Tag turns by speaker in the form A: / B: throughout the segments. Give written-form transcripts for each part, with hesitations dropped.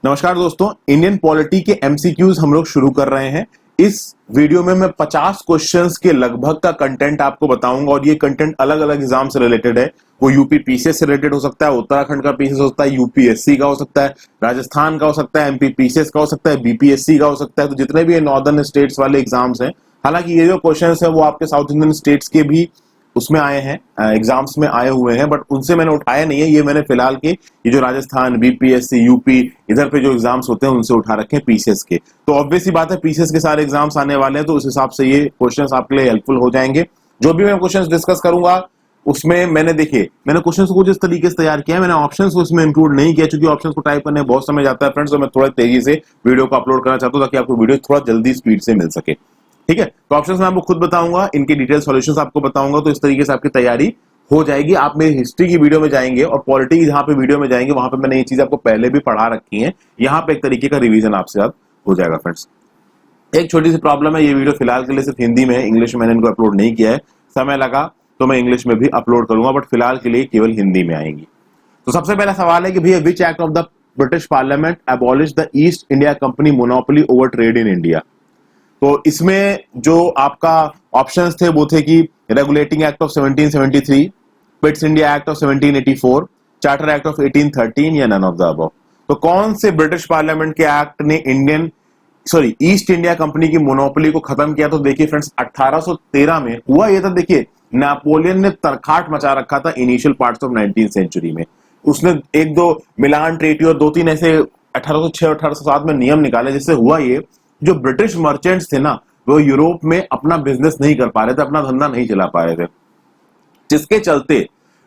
A: नमस्कार दोस्तों, Indian polity के एमसीक्यूज हम लोग शुरू कर रहे हैं। इस वीडियो में मैं 50 क्वेश्चंस के लगभग का कंटेंट आपको बताऊंगा और ये कंटेंट अलग अलग एग्जाम से रिलेटेड है। वो यूपी पीसीएस से रिलेटेड हो सकता है, उत्तराखंड का पीसीएस हो सकता है, यूपीएससी का हो सकता है, राजस्थान का हो सकता है, एमपी पीसीएस का हो सकता है, बीपीएससी का हो सकता है। तो जितने भी नॉर्दर्न स्टेट्स वाले एग्जाम्स हैं, हालांकि ये जो क्वेश्चन है वो आपके साउथ इंडियन स्टेट्स के भी उसमें आए हैं, एग्जाम्स में आए हुए हैं, बट उनसे मैंने उठाया नहीं है। ये मैंने फिलहाल के ये जो राजस्थान, बीपीएससी, यूपी इधर पे जो एग्जाम्स होते हैं उनसे उठा रखे हैं पीसीएस के। तो ऑब्वियस सी बात है, पीसीएस के सारे एग्जाम्स आने वाले हैं, तो उस हिसाब से ये क्वेश्चंस आपके लिए हेल्पफुल हो जाएंगे। जो भी मैं क्वेश्चंस डिस्कस करूंगा उसमें मैंने क्वेश्चंस को जिस तरीके से तैयार किया है, मैंने ऑप्शंस को इसमें इंक्लूड नहीं किया, क्योंकि ऑप्शंस को टाइप करने में बहुत समय जाता है फ्रेंड्स। तो मैं थोड़ा तेजी से वीडियो को अपलोड करना चाहता हूं ताकि आपको वीडियो थोड़ा जल्दी स्पीड से मिल सके। ठीक है, तो ऑप्शंस मैं आपको खुद बताऊंगा, इनके डिटेल सॉल्यूशंस आपको बताऊंगा, तो इस तरीके से आपकी तैयारी हो जाएगी। आप मेरी हिस्ट्री की वीडियो में जाएंगे और पॉलिटी जहां पे वीडियो में जाएंगे वहां पे मैंने ये चीज आपको पहले भी पढ़ा रखी है। यहाँ पे एक तरीके का रिवीजन आपसे साथ हो जाएगा फ्रेंड्स। एक छोटी सी प्रॉब्लम है, ये वीडियो फिलहाल के लिए सिर्फ हिंदी में है, इंग्लिश में मैंने इनको अपलोड नहीं किया है। समय लगा तो मैं इंग्लिश में भी अपलोड करूंगा, बट फिलहाल के लिए केवल हिंदी में आएंगी। तो सबसे पहला सवाल है कि भैया which act of the British parliament abolish the east India company monopoly over trade in India. तो इसमें जो आपका ऑप्शंस थे वो थे कि regulating act of 1773, Pitt's India act of 1784, charter act of 1813 या नन ऑफ द अबव। तो कौन से ब्रिटिश पार्लियामेंट के एक्ट ने ईस्ट इंडिया कंपनी की मोनोपोली को खत्म किया? तो देखिए फ्रेंड्स, 1813 में हुआ ये था। देखिए, नेपोलियन ने तरखाट मचा रखा था initial parts of 19th century में। उसने एक दो मिलान ट्रीटी और दो तीन ऐसे 1806 और 1807 में नियम निकाले, जिससे हुआ ये, जो ब्रिटिश मर्चेंट्स थे ना, वो यूरोप में अपना बिजनेस नहीं कर पा रहे थे, अपना धंधा नहीं चला पा रहे थे, जिसके चलते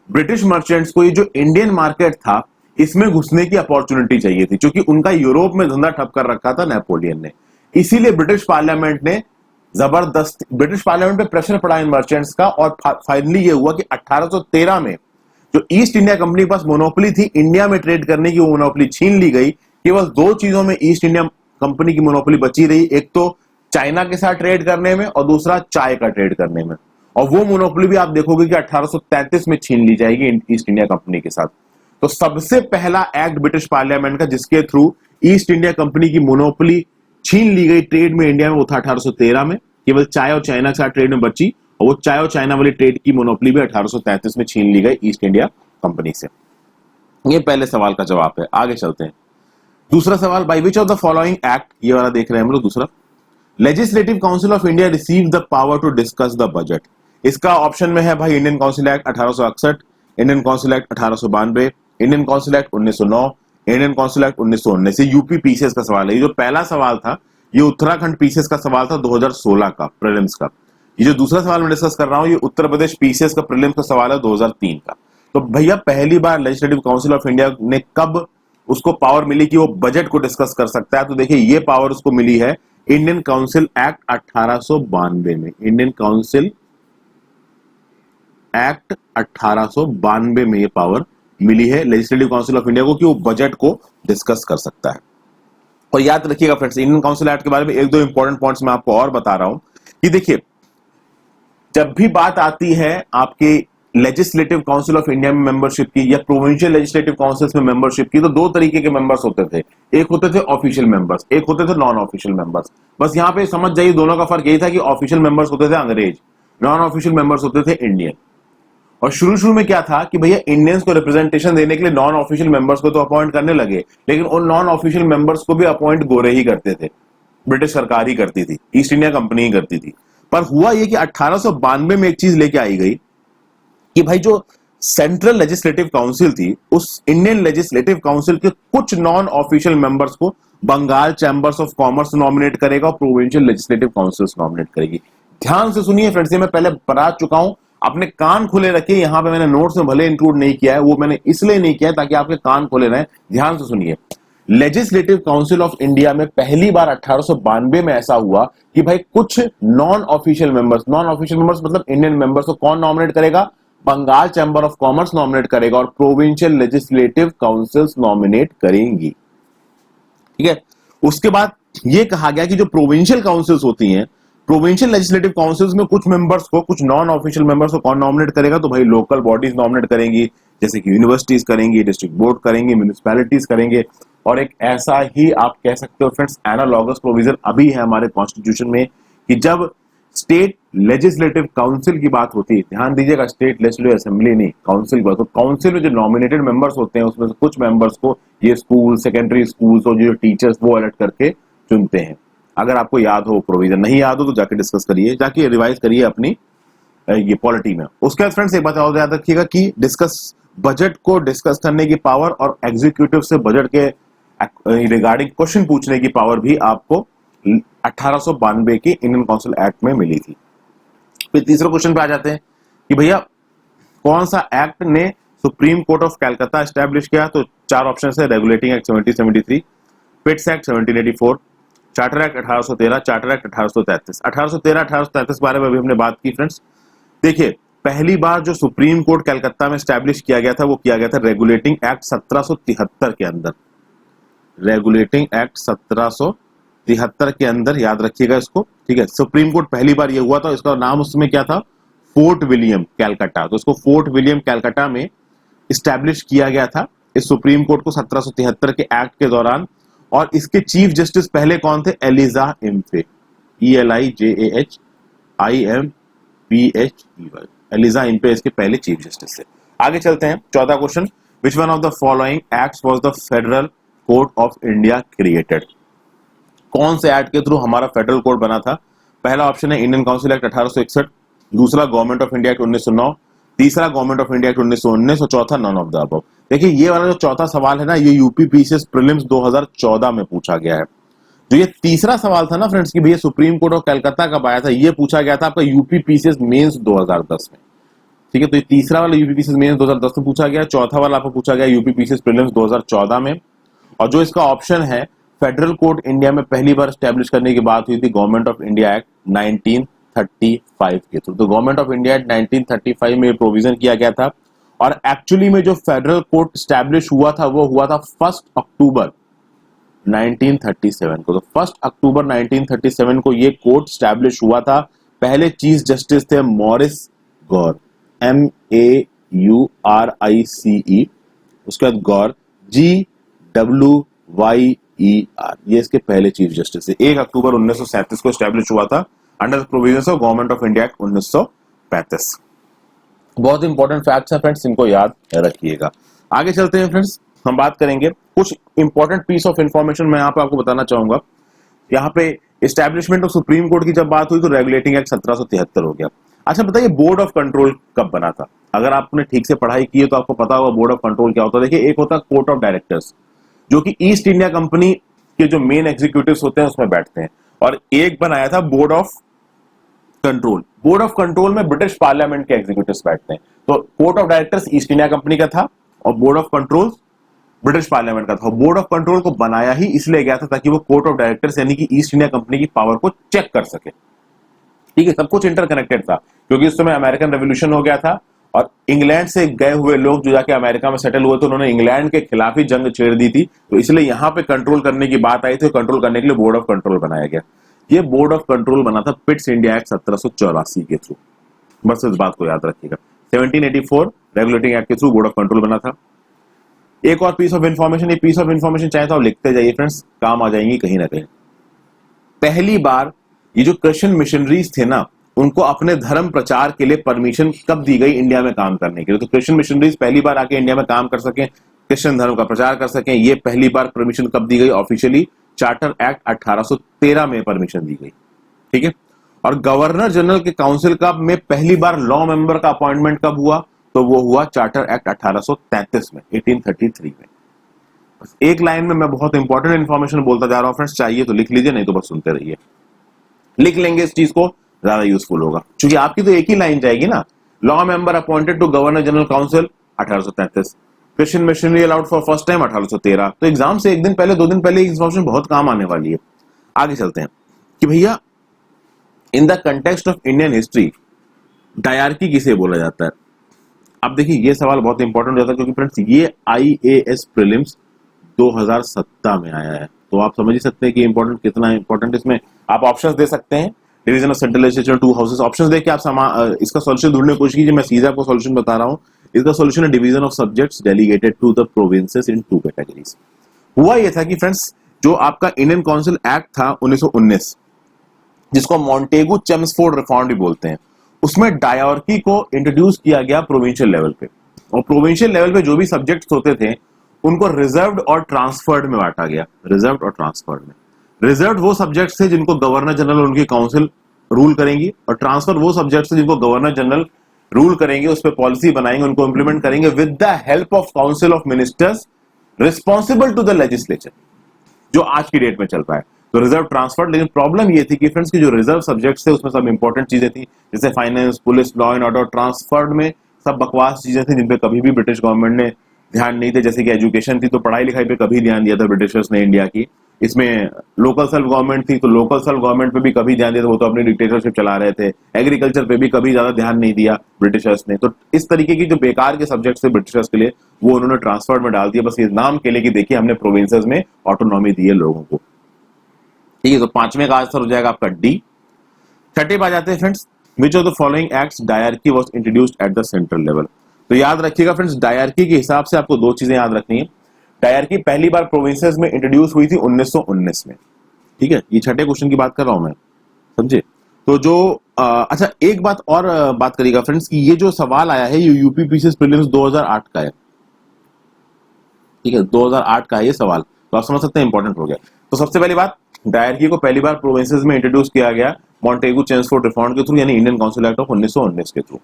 A: ब्रिटिश मर्चेंट्स को ये जो इंडियन मार्केट था इसमें घुसने की अपॉर्चुनिटी चाहिए थी, क्योंकि उनका यूरोप में धंधा ठप कर रखा था नेपोलियन ने। इसीलिए ब्रिटिश पार्लियामेंट पे प्रेशर पड़ा इन मर्चेंट्स का, और फाइनली ये हुआ कि 1813 में जो ईस्ट इंडिया कंपनी के पास मोनोपोली थी इंडिया में ट्रेड करने की, वो मोनोपोली छीन ली गई। केवल दो चीजों में ईस्ट इंडिया कंपनी की मोनोपोली बची रही, एक तो चाइना के साथ ट्रेड करने में और दूसरा चाय का ट्रेड करने में। और वो मोनोपोली भी आप देखोगे कि 1833 में छीन ली जाएगी ईस्ट इंडिया कंपनी के साथ। तो सबसे पहला एक्ट ब्रिटिश पार्लियामेंट का जिसके थ्रू ईस्ट इंडिया कंपनी की मोनोपोली छीन ली गई ट्रेड में इंडिया में, वो था 1813 में। केवल चाय और चाइना के साथ ट्रेड में बची, और वो चाय और चाइना वाली ट्रेड की मोनोपोली भी 1833 में छीन ली गई ईस्ट इंडिया कंपनी से। ये पहले सवाल का जवाब है। आगे चलते हैं। दूसरा सवाल, by which of the following act, ये वाला देख रहे हैं हम लोग दूसरा, legislative council of India receive the power to discuss the budget. इसका ऑप्शन में है भाई Indian council act 1861, Indian council act 1892, Indian council act 1909, Indian council act 1919। UP PCS का सवाल है। ये जो पहला सवाल था ये उत्तराखंड पीसीएस का सवाल था 2016 का प्रीलिम्स का। ये जो दूसरा सवाल मैं डिस्कस कर रहा हूं ये उत्तर प्रदेश पीसीएस का प्रीलिम्स का सवाल है 2003 का। तो भैया पहली बार लेजिस्लेटिव काउंसिल ऑफ इंडिया ने कब उसको पावर मिली कि वो बजट को डिस्कस कर सकता है? तो देखिए, ये पावर उसको मिली है इंडियन काउंसिल एक्ट 1892 में। इंडियन काउंसिल एक्ट 1892 में ये पावर मिली है लेजिस्लेटिव काउंसिल ऑफ इंडिया को कि वो बजट को डिस्कस कर सकता है। और याद रखिएगा फ्रेंड्स, इंडियन काउंसिल एक्ट के बारे में एक दो इंपॉर्टेंट पॉइंट्स मैं आपको और बता रहा हूं कि देखिए, जब भी बात आती है आपके लेजिस्लेटिव काउंसिल ऑफ इंडिया में मेंबरशिप की या प्रोविंशियल लेजिस्लेटिव काउंसिल्स में मेंबरशिप की, तो दो तरीके के मेंबर्स होते थे। एक होते थे ऑफिशियल मेंबर्स, एक होते थे नॉन ऑफिशियल मेंबर्स। बस यहां पे समझ जाइए, दोनों का फर्क यही था कि ऑफिशियल मेंबर्स होते थे अंग्रेज, नॉन ऑफिशियल मेंबर्स होते थे इंडियन। और शुरू में क्या था कि भैया इंडियंस को रिप्रेजेंटेशन देने के लिए नॉन ऑफिशियल मेंबर्स को तो अपॉइंट करने लगे, लेकिन उन नॉन ऑफिशियल मेंबर्स को भी अपॉइंट गोरे ही करते थे, ब्रिटिश सरकार ही करती थी, ईस्ट इंडिया कंपनी ही करती थी। पर हुआ यह कि 1892 में एक चीज लेके आई गई कि भाई जो सेंट्रल लेजिस्लेटिव काउंसिल थी, उस इंडियन लेजिस्लेटिव काउंसिल के कुछ नॉन ऑफिशियल मेंबर्स को Bengal chambers of commerce nominate करेगा और प्रोविंशियल लेजिस्लेटिव काउंसिल्स नॉमिनेट करेगी। ध्यान से सुनिए फ्रेंड्स, ये मैं पहले बता चुका हूं, अपने कान खुले रखिए। यहां पे मैंने नोट्स में भले इंक्लूड नहीं किया है, वो मैंने इसलिए नहीं किया ताकि आपके कान खुले रहें। ध्यान से सुनिए, लेजिस्लेटिव काउंसिल ऑफ इंडिया में पहली बार 1892 में ऐसा हुआ कि भाई कुछ नॉन ऑफिशियल मेंबर्स मतलब इंडियन मेंबर्स को कौन नॉमिनेट करेगा? Bengal chamber of commerce nominate करेगा और प्रोविंशियल लेजिस्लेटिव काउंसिल्स नॉमिनेट करेंगी। ठीक है, उसके बाद यह कहा गया कि जो प्रोविंशियल काउंसिल्स होती हैं, प्रोविंशियल लेजिस्लेटिव काउंसिल्स में कुछ मेंबर्स को, कुछ नॉन ऑफिशियल मेंबर्स को कौन नॉमिनेट करेगा? तो भाई लोकल बॉडीज नॉमिनेट करेंगी, जैसे कि यूनिवर्सिटीज करेंगी, डिस्ट्रिक्ट बोर्ड करेंगे, म्युनिसिपैलिटीज करेंगे। और एक ऐसा ही आप कह सकते हो फ्रेंड्स एनालॉगस प्रोविजन अभी है हमारे कॉन्स्टिट्यूशन में कि जब स्टेट लेजिस्लेटिव काउंसिल की बात होती है, ध्यान दीजिएगा स्टेट लेजिस्लेटिव असेंबली नहीं काउंसिल की बात, तो काउंसिल में जो नॉमिनेटेड मेंबर्स होते हैं उसमें से कुछ मेंबर्स को ये स्कूल सेकेंडरी स्कूल्स और जो टीचर्स वो अलर्ट करके चुनते हैं। अगर आपको याद हो प्रोविजन, नहीं याद हो तो जाके डिस्कस करिए, जाके रिवाइज करिए अपनी ये पॉलिटी में। उसके बाद फ्रेंड्स एक बात और याद रखिएगा कि डिस्कस बजट को डिस्कस करने की पावर और एग्जीक्यूटिव से बजट के रिगार्डिंग क्वेश्चन पूछने की पावर भी आपको 1892 के इंडियन काउंसिल एक्ट में मिली थी। फिर तीसरे क्वेश्चन पे आ जाते हैं कि भैया कौन सा एक्ट ने supreme court of Calcutta establish किया, तो चार ऑप्शन है, regulating act 1773, Pitt's act 1784, charter act 1813, charter act 1833। 1813-1833 के बारे में अभी हमने बात की फ्रेंड्स। देखिए पहली बार जो सुप्रीम कोर्ट कलकत्ता में एस्टैब्लिश किया गया था वो किया गया था रेगुलेटिंग एक्ट 1773 के अंदर, रेगुलेटिंग एक्ट 1773 के अंदर, याद रखिएगा इसको, ठीक है। सुप्रीम कोर्ट पहली बार ये हुआ था, इसका नाम उसमें क्या था, फोर्ट विलियम कैलकाटा, तो इसको फोर्ट विलियम कैलकाटा में इस्टेब्लिश किया गया था इस सुप्रीम कोर्ट को 1773 के एक्ट के दौरान। और इसके चीफ जस्टिस पहले कौन थे, Elijah Impey, ELIJAHIMPHEY, Elijah Impey इसके पहले चीफ जस्टिस थे। आगे चलते हैं, चौथा question, which one of the following acts was the federal code of India created, कौन से एक्ट के थ्रू हमारा फेडरल कोड बना था। पहला ऑप्शन है इंडियन काउंसिल एक्ट 1861, दूसरा गवर्नमेंट ऑफ इंडिया एक्ट 1909, तीसरा गवर्नमेंट ऑफ इंडिया एक्ट 1919 और चौथा नॉन ऑफ द अबव। देखिए ये वाला जो चौथा सवाल है ना, ये यूपी पीसीएस प्रीलिम्स 2014 में पूछा गया है। जो ये तीसरा सवाल था ना फ्रेंड्स कि भैया सुप्रीम कोर्ट ऑफ कलकत्ता कब आया था, ये पूछा गया था आपका यूपी पीसीएस मेंस 2010 में, ठीक है। तो ये तीसरा वाला यूपी पीसीएस मेंस 2010 में पूछा गया, चौथा वाला आपको पूछा गया यूपी पीसीएस प्रीलिम्स 2014 में। और जो इसका ऑप्शन है फेडरल कोड इंडिया में पहली बार स्टैब्लिश करने की बात हुई थी गवर्नमेंट ऑफ इंडिया एक्ट 1935 के थ्रू। तो गवर्नमेंट ऑफ इंडिया एक्ट 1935 में प्रोविजन किया गया था और एक्चुअली में जो फेडरल कोर्ट स्टैब्लिश हुआ था वो हुआ था 1 अक्टूबर 1937 को। तो 1 अक्टूबर 1937 को ये कोर्ट स्टैब्लिश हुआ था। पहले चीफ जस्टिस थे मॉरिस गौर, MAURICE, उसके बाद गौर GWYER, ये इसके पहले चीफ जस्टिस थे। 1 अक्टूबर 1937 को स्टैब्लिश हुआ था under the provisions of government of India act 1935। बहुत इंपॉर्टेंट फैक्ट्स हैं फ्रेंड्स, इनको याद रखिएगा। आगे चलते हैं फ्रेंड्स, हम बात करेंगे कुछ इंपॉर्टेंट पीस ऑफ इंफॉर्मेशन मैं यहाँ पे आपको बताना चाहूंगा। यहाँ पे एस्टैब्लिशमेंट ऑफ सुप्रीम कोर्ट की जब बात हुई तो रेगुलेटिंग एक्ट 1773 हो गया। अच्छा बताइए बोर्ड ऑफ कंट्रोल कब बना था। अगर आपने ठीक से पढ़ाई की है तो आपको पता होगा बोर्ड ऑफ कंट्रोल क्या होता है। देखिए एक होता है कोर्ट ऑफ डायरेक्टर्स जो कि ईस्ट इंडिया कंपनी के जो मेन एग्जीक्यूटिव्स होते हैं उसमें बैठते हैं, और एक बनाया था board of control. Board of control में ब्रिटिश पार्लियामेंट के एग्जीक्यूटिव्स बैठते हैं। तो court of directors east India company का था और board of control British parliament का था। बोर्ड ऑफ कंट्रोल को बनाया ही इसलिए गया था ताकि वो कोर्ट ऑफ डायरेक्टर्स यानी कि ईस्ट इंडिया कंपनी की पावर को चेक कर सके, ठीक है। सब कुछ इंटरकनेक्टेड था क्योंकि उस समय अमेरिकन रेवोल्यूशन हो गया था और इंग्लैंड से गए हुए लोग जो जाके अमेरिका में सेटल हुए थे उन्होंने इंग्लैंड के खिलाफ ही जंग छेड़ दी थी। तो इसलिए यहां पे कंट्रोल करने की बात आई थी, कंट्रोल करने के लिए बोर्ड ऑफ कंट्रोल बनाया गया। ये बोर्ड ऑफ कंट्रोल बना था पिट्स इंडिया एक्ट 1784 के थ्रू, बस इस बात को याद रखिएगा। 1784 रेगुलेटिंग एक्ट के थ्रू बोर्ड ऑफ कंट्रोल बना था। एक और पीस ऑफ इंफॉर्मेशन, ये पीस ऑफ इंफॉर्मेशन चाहे तो आप लिखते जाइए फ्रेंड्स, काम आ जाएंगी कहीं ना कहीं। पहली बार ये जो क्रिश्चियन मिशनरीज थे ना उनको अपने धर्म प्रचार के लिए परमिशन कब दी गई इंडिया में काम करने के लिए। तो क्रिश्चियन मिशनरीज पहली बार आके इंडिया में काम कर सकें, क्रिश्चियन धर्म का प्रचार कर सकें, ये पहली बार परमिशन कब दी गई ऑफिशियली, चार्टर एक्ट 1813 में परमिशन दी गई, ठीक है। और गवर्नर जनरल के काउंसिल का में पहली बार लॉ मेंबर का अपॉइंटमेंट कब हुआ, तो वो हुआ चार्टर एक्ट 1833 में, 1833 में। बस एक लाइन में मैं बहुत इंपॉर्टेंट इंफॉर्मेशन बोलता जा रहा हूं फ्रेंड्स, चाहिए तो लिख लीजिए नहीं तो बस सुनते रहिए। लिख लेंगे इस चीज को ज्यादा यूजफुल होगा क्योंकि आपकी तो एक ही लाइन जाएगी ना। Law member appointed to governor general council 1833, Christian missionary allowed for first time 1813। तो एग्जाम से एक दिन पहले दो दिन पहले इंफॉर्मेशन बहुत काम आने वाली है। आगे चलते हैं कि भैया in the context of Indian history dyarchy किसे बोला जाता है। अब देखिए ये सवाल बहुत इंपॉर्टेंट हो जाता है क्योंकि फ्रेंड्स ये IAS प्रीलिम्स 2017 में आया है, तो आप समझ ही सकते हैं कि इंपॉर्टेंट कितना इंपॉर्टेंट। इसमें आप ऑप्शंस दे सकते हैं, division of central legislature, to houses, options देख के आप इसका सॉल्यूशन ढूंढने की कोशिश कीजिए। मैं सीधा आपको सॉल्यूशन बता रहा हूं। इसका सॉल्यूशन है division of subjects delegated to the provinces in 2 categories. हुआ यह था कि फ्रेंड्स, जो आपका इंडियन काउंसिल एक्ट था 1919, जिसको मॉन्टेगू चेम्सफोर्ड रिफॉर्म भी बोलते हैं, उसमें डायरकी को इंट्रोड्यूस किया गया प्रोविंशियल लेवल पे। और प्रोविंशियल लेवल पे जो भी सब्जेक्ट्स होते थे उनको रिजर्व्ड और ट्रांसफर्ड में बांटा गया। रिजर्व्ड और ट्रांसफर्ड में, रिजर्व्ड वो सब्जेक्ट्स थे जिनको गवर्नर जनरल और उनकी काउंसिल रूल करेंगी, और ट्रांसफर वो सब्जेक्ट्स थे जिनको गवर्नर जनरल रूल करेंगे, उस पर पॉलिसी बनाएंगे, उनको इंप्लीमेंट करेंगे with the help of council of ministers responsible to the legislature, जो आज की डेट में चल रहा है। तो रिजर्व ट्रांसफर, लेकिन प्रॉब्लम ये थी कि फ्रेंड्स की जो रिजर्व सब्जेक्ट्स थे उसमें सब इंपॉर्टेंट चीजें थी, जैसे finance, police, law and order. Transferred में सब बकवास चीजें थी जिनपे कभी भी ब्रिटिश गवर्नमेंट ने ध्यान नहीं थे, जैसे कि एजुकेशन थी, तो पढ़ाई लिखाई पे कभी ध्यान दिया था ब्रिटिशर्स ने इंडिया की। इसमें लोकल सेल्फ गवर्नमेंट थी, तो लोकल सेल्फ गवर्नमेंट पे भी कभी ध्यान दिया था, वो तो अपनी डिक्टेटरशिप चला रहे थे। एग्रीकल्चर पे भी कभी ज्यादा ध्यान नहीं दिया ब्रिटिशर्स ने। तो इस तरीके की जो बेकार के सब्जेक्ट्स थे ब्रिटिशर्स के लिए, वो उन्होंने ट्रांसफर में डाल दिया, बस ये नाम के लिए कि देखिए हमने प्रोविंसेस में ऑटोनॉमी दी है लोगों को। ठीक है, तो पांचवें का आंसर हो जाएगा आपका डी। छठे पे आ जाते हैं friends, which of the following acts dyarchy was introduced at the central level. तो याद रखिएगा फ्रेंड्स, डायरकी के हिसाब से आपको दो चीजें याद रखनी है। डायरकी पहली बार प्रोविंसेस में इंट्रोड्यूस हुई थी 1919 में। ठीक है, ये छठे क्वेश्चन की बात कर रहा हूं मैं, समझे। तो जो अच्छा एक बात और बात करिएगा फ्रेंड्स कि ये जो सवाल आया है ये यूपी पीसीएस प्रीलिम्स 2008 का है। ठीक है, 2008 का है ये सवाल, तो आप समझ सकते हैं इंपॉर्टेंट हो गया। तो सबसे पहली बात, डायरकी को पहली बार प्रोविंसेस में इंट्रोड्यूस किया गया मॉन्टेगू चेम्सफोर्ड रिफॉर्म के थ्रू, यानी इंडियन काउंसिल एक्ट ऑफ 1919 के थ्रू।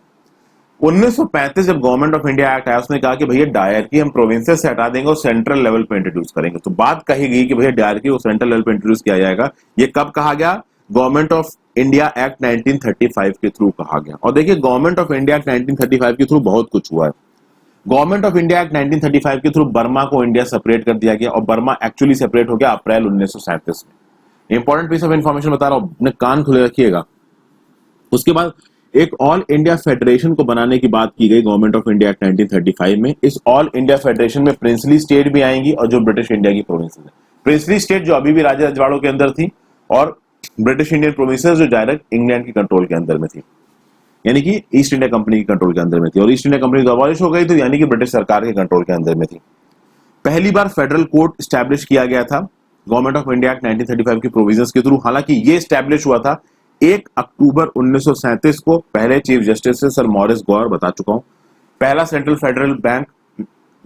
A: 1935 जब गवर्नमेंट ऑफ इंडिया एक्ट आया, उसने कहा कि भैया डायरकी हम प्रोविंसेस से हटा देंगे और सेंट्रल लेवल पे इंट्रोड्यूस करेंगे। तो बात कही गई कि भैया डायरकी को सेंट्रल लेवल पे इंट्रोड्यूस किया जाएगा। ये कब कहा गया? गवर्नमेंट ऑफ इंडिया एक्ट 1935 के थ्रू कहा गया। और देखिए, गवर्नमेंट ऑफ इंडिया एक्ट 1935 के थ्रू बहुत कुछ हुआ है। गवर्नमेंट ऑफ इंडिया एक्ट 1935 के थ्रू बर्मा को इंडिया सेपरेट कर दिया गया, और बर्मा एक्चुअली सेपरेट हो गया अप्रैल 1937 में। इंपॉर्टेंट पीस ऑफ इंफॉर्मेशन बता रहा हूं, अपने कान खुले रखिएगा। उसके बाद एक ऑल इंडिया फेडरेशन को बनाने की बात की गई गवर्नमेंट ऑफ इंडिया एक्ट 1935 में। इस ऑल इंडिया फेडरेशन में प्रिंसली स्टेट भी आएंगी और जो ब्रिटिश इंडिया की प्रोविंसेस है। प्रिंसली स्टेट जो अभी भी राजा रजवाड़ों के अंदर थी, और ब्रिटिश इंडियन प्रोविंसेस जो डायरेक्ट इंग्लैंड की कंट्रोल के अंदर में थी, यानी कि ईस्ट इंडिया कंपनी की कंट्रोल के अंदर में थी। और ईस्ट इंडिया कंपनी अबॉलिश हो गई तो यानी कि ब्रिटिश सरकार के कंट्रोल के अंदर में थी। पहली बार फेडरल कोर्ट स्टैब्लिश किया गया था गवर्नमेंट ऑफ इंडिया एक्ट 1935 की प्रोविजंस के थ्रू। हालांकि ये स्टैब्लिश हुआ था 1 अक्टूबर 1937 को। पहले चीफ जस्टिस से सर मॉरिस गौर, बता चुका हूं। पहला central federal bank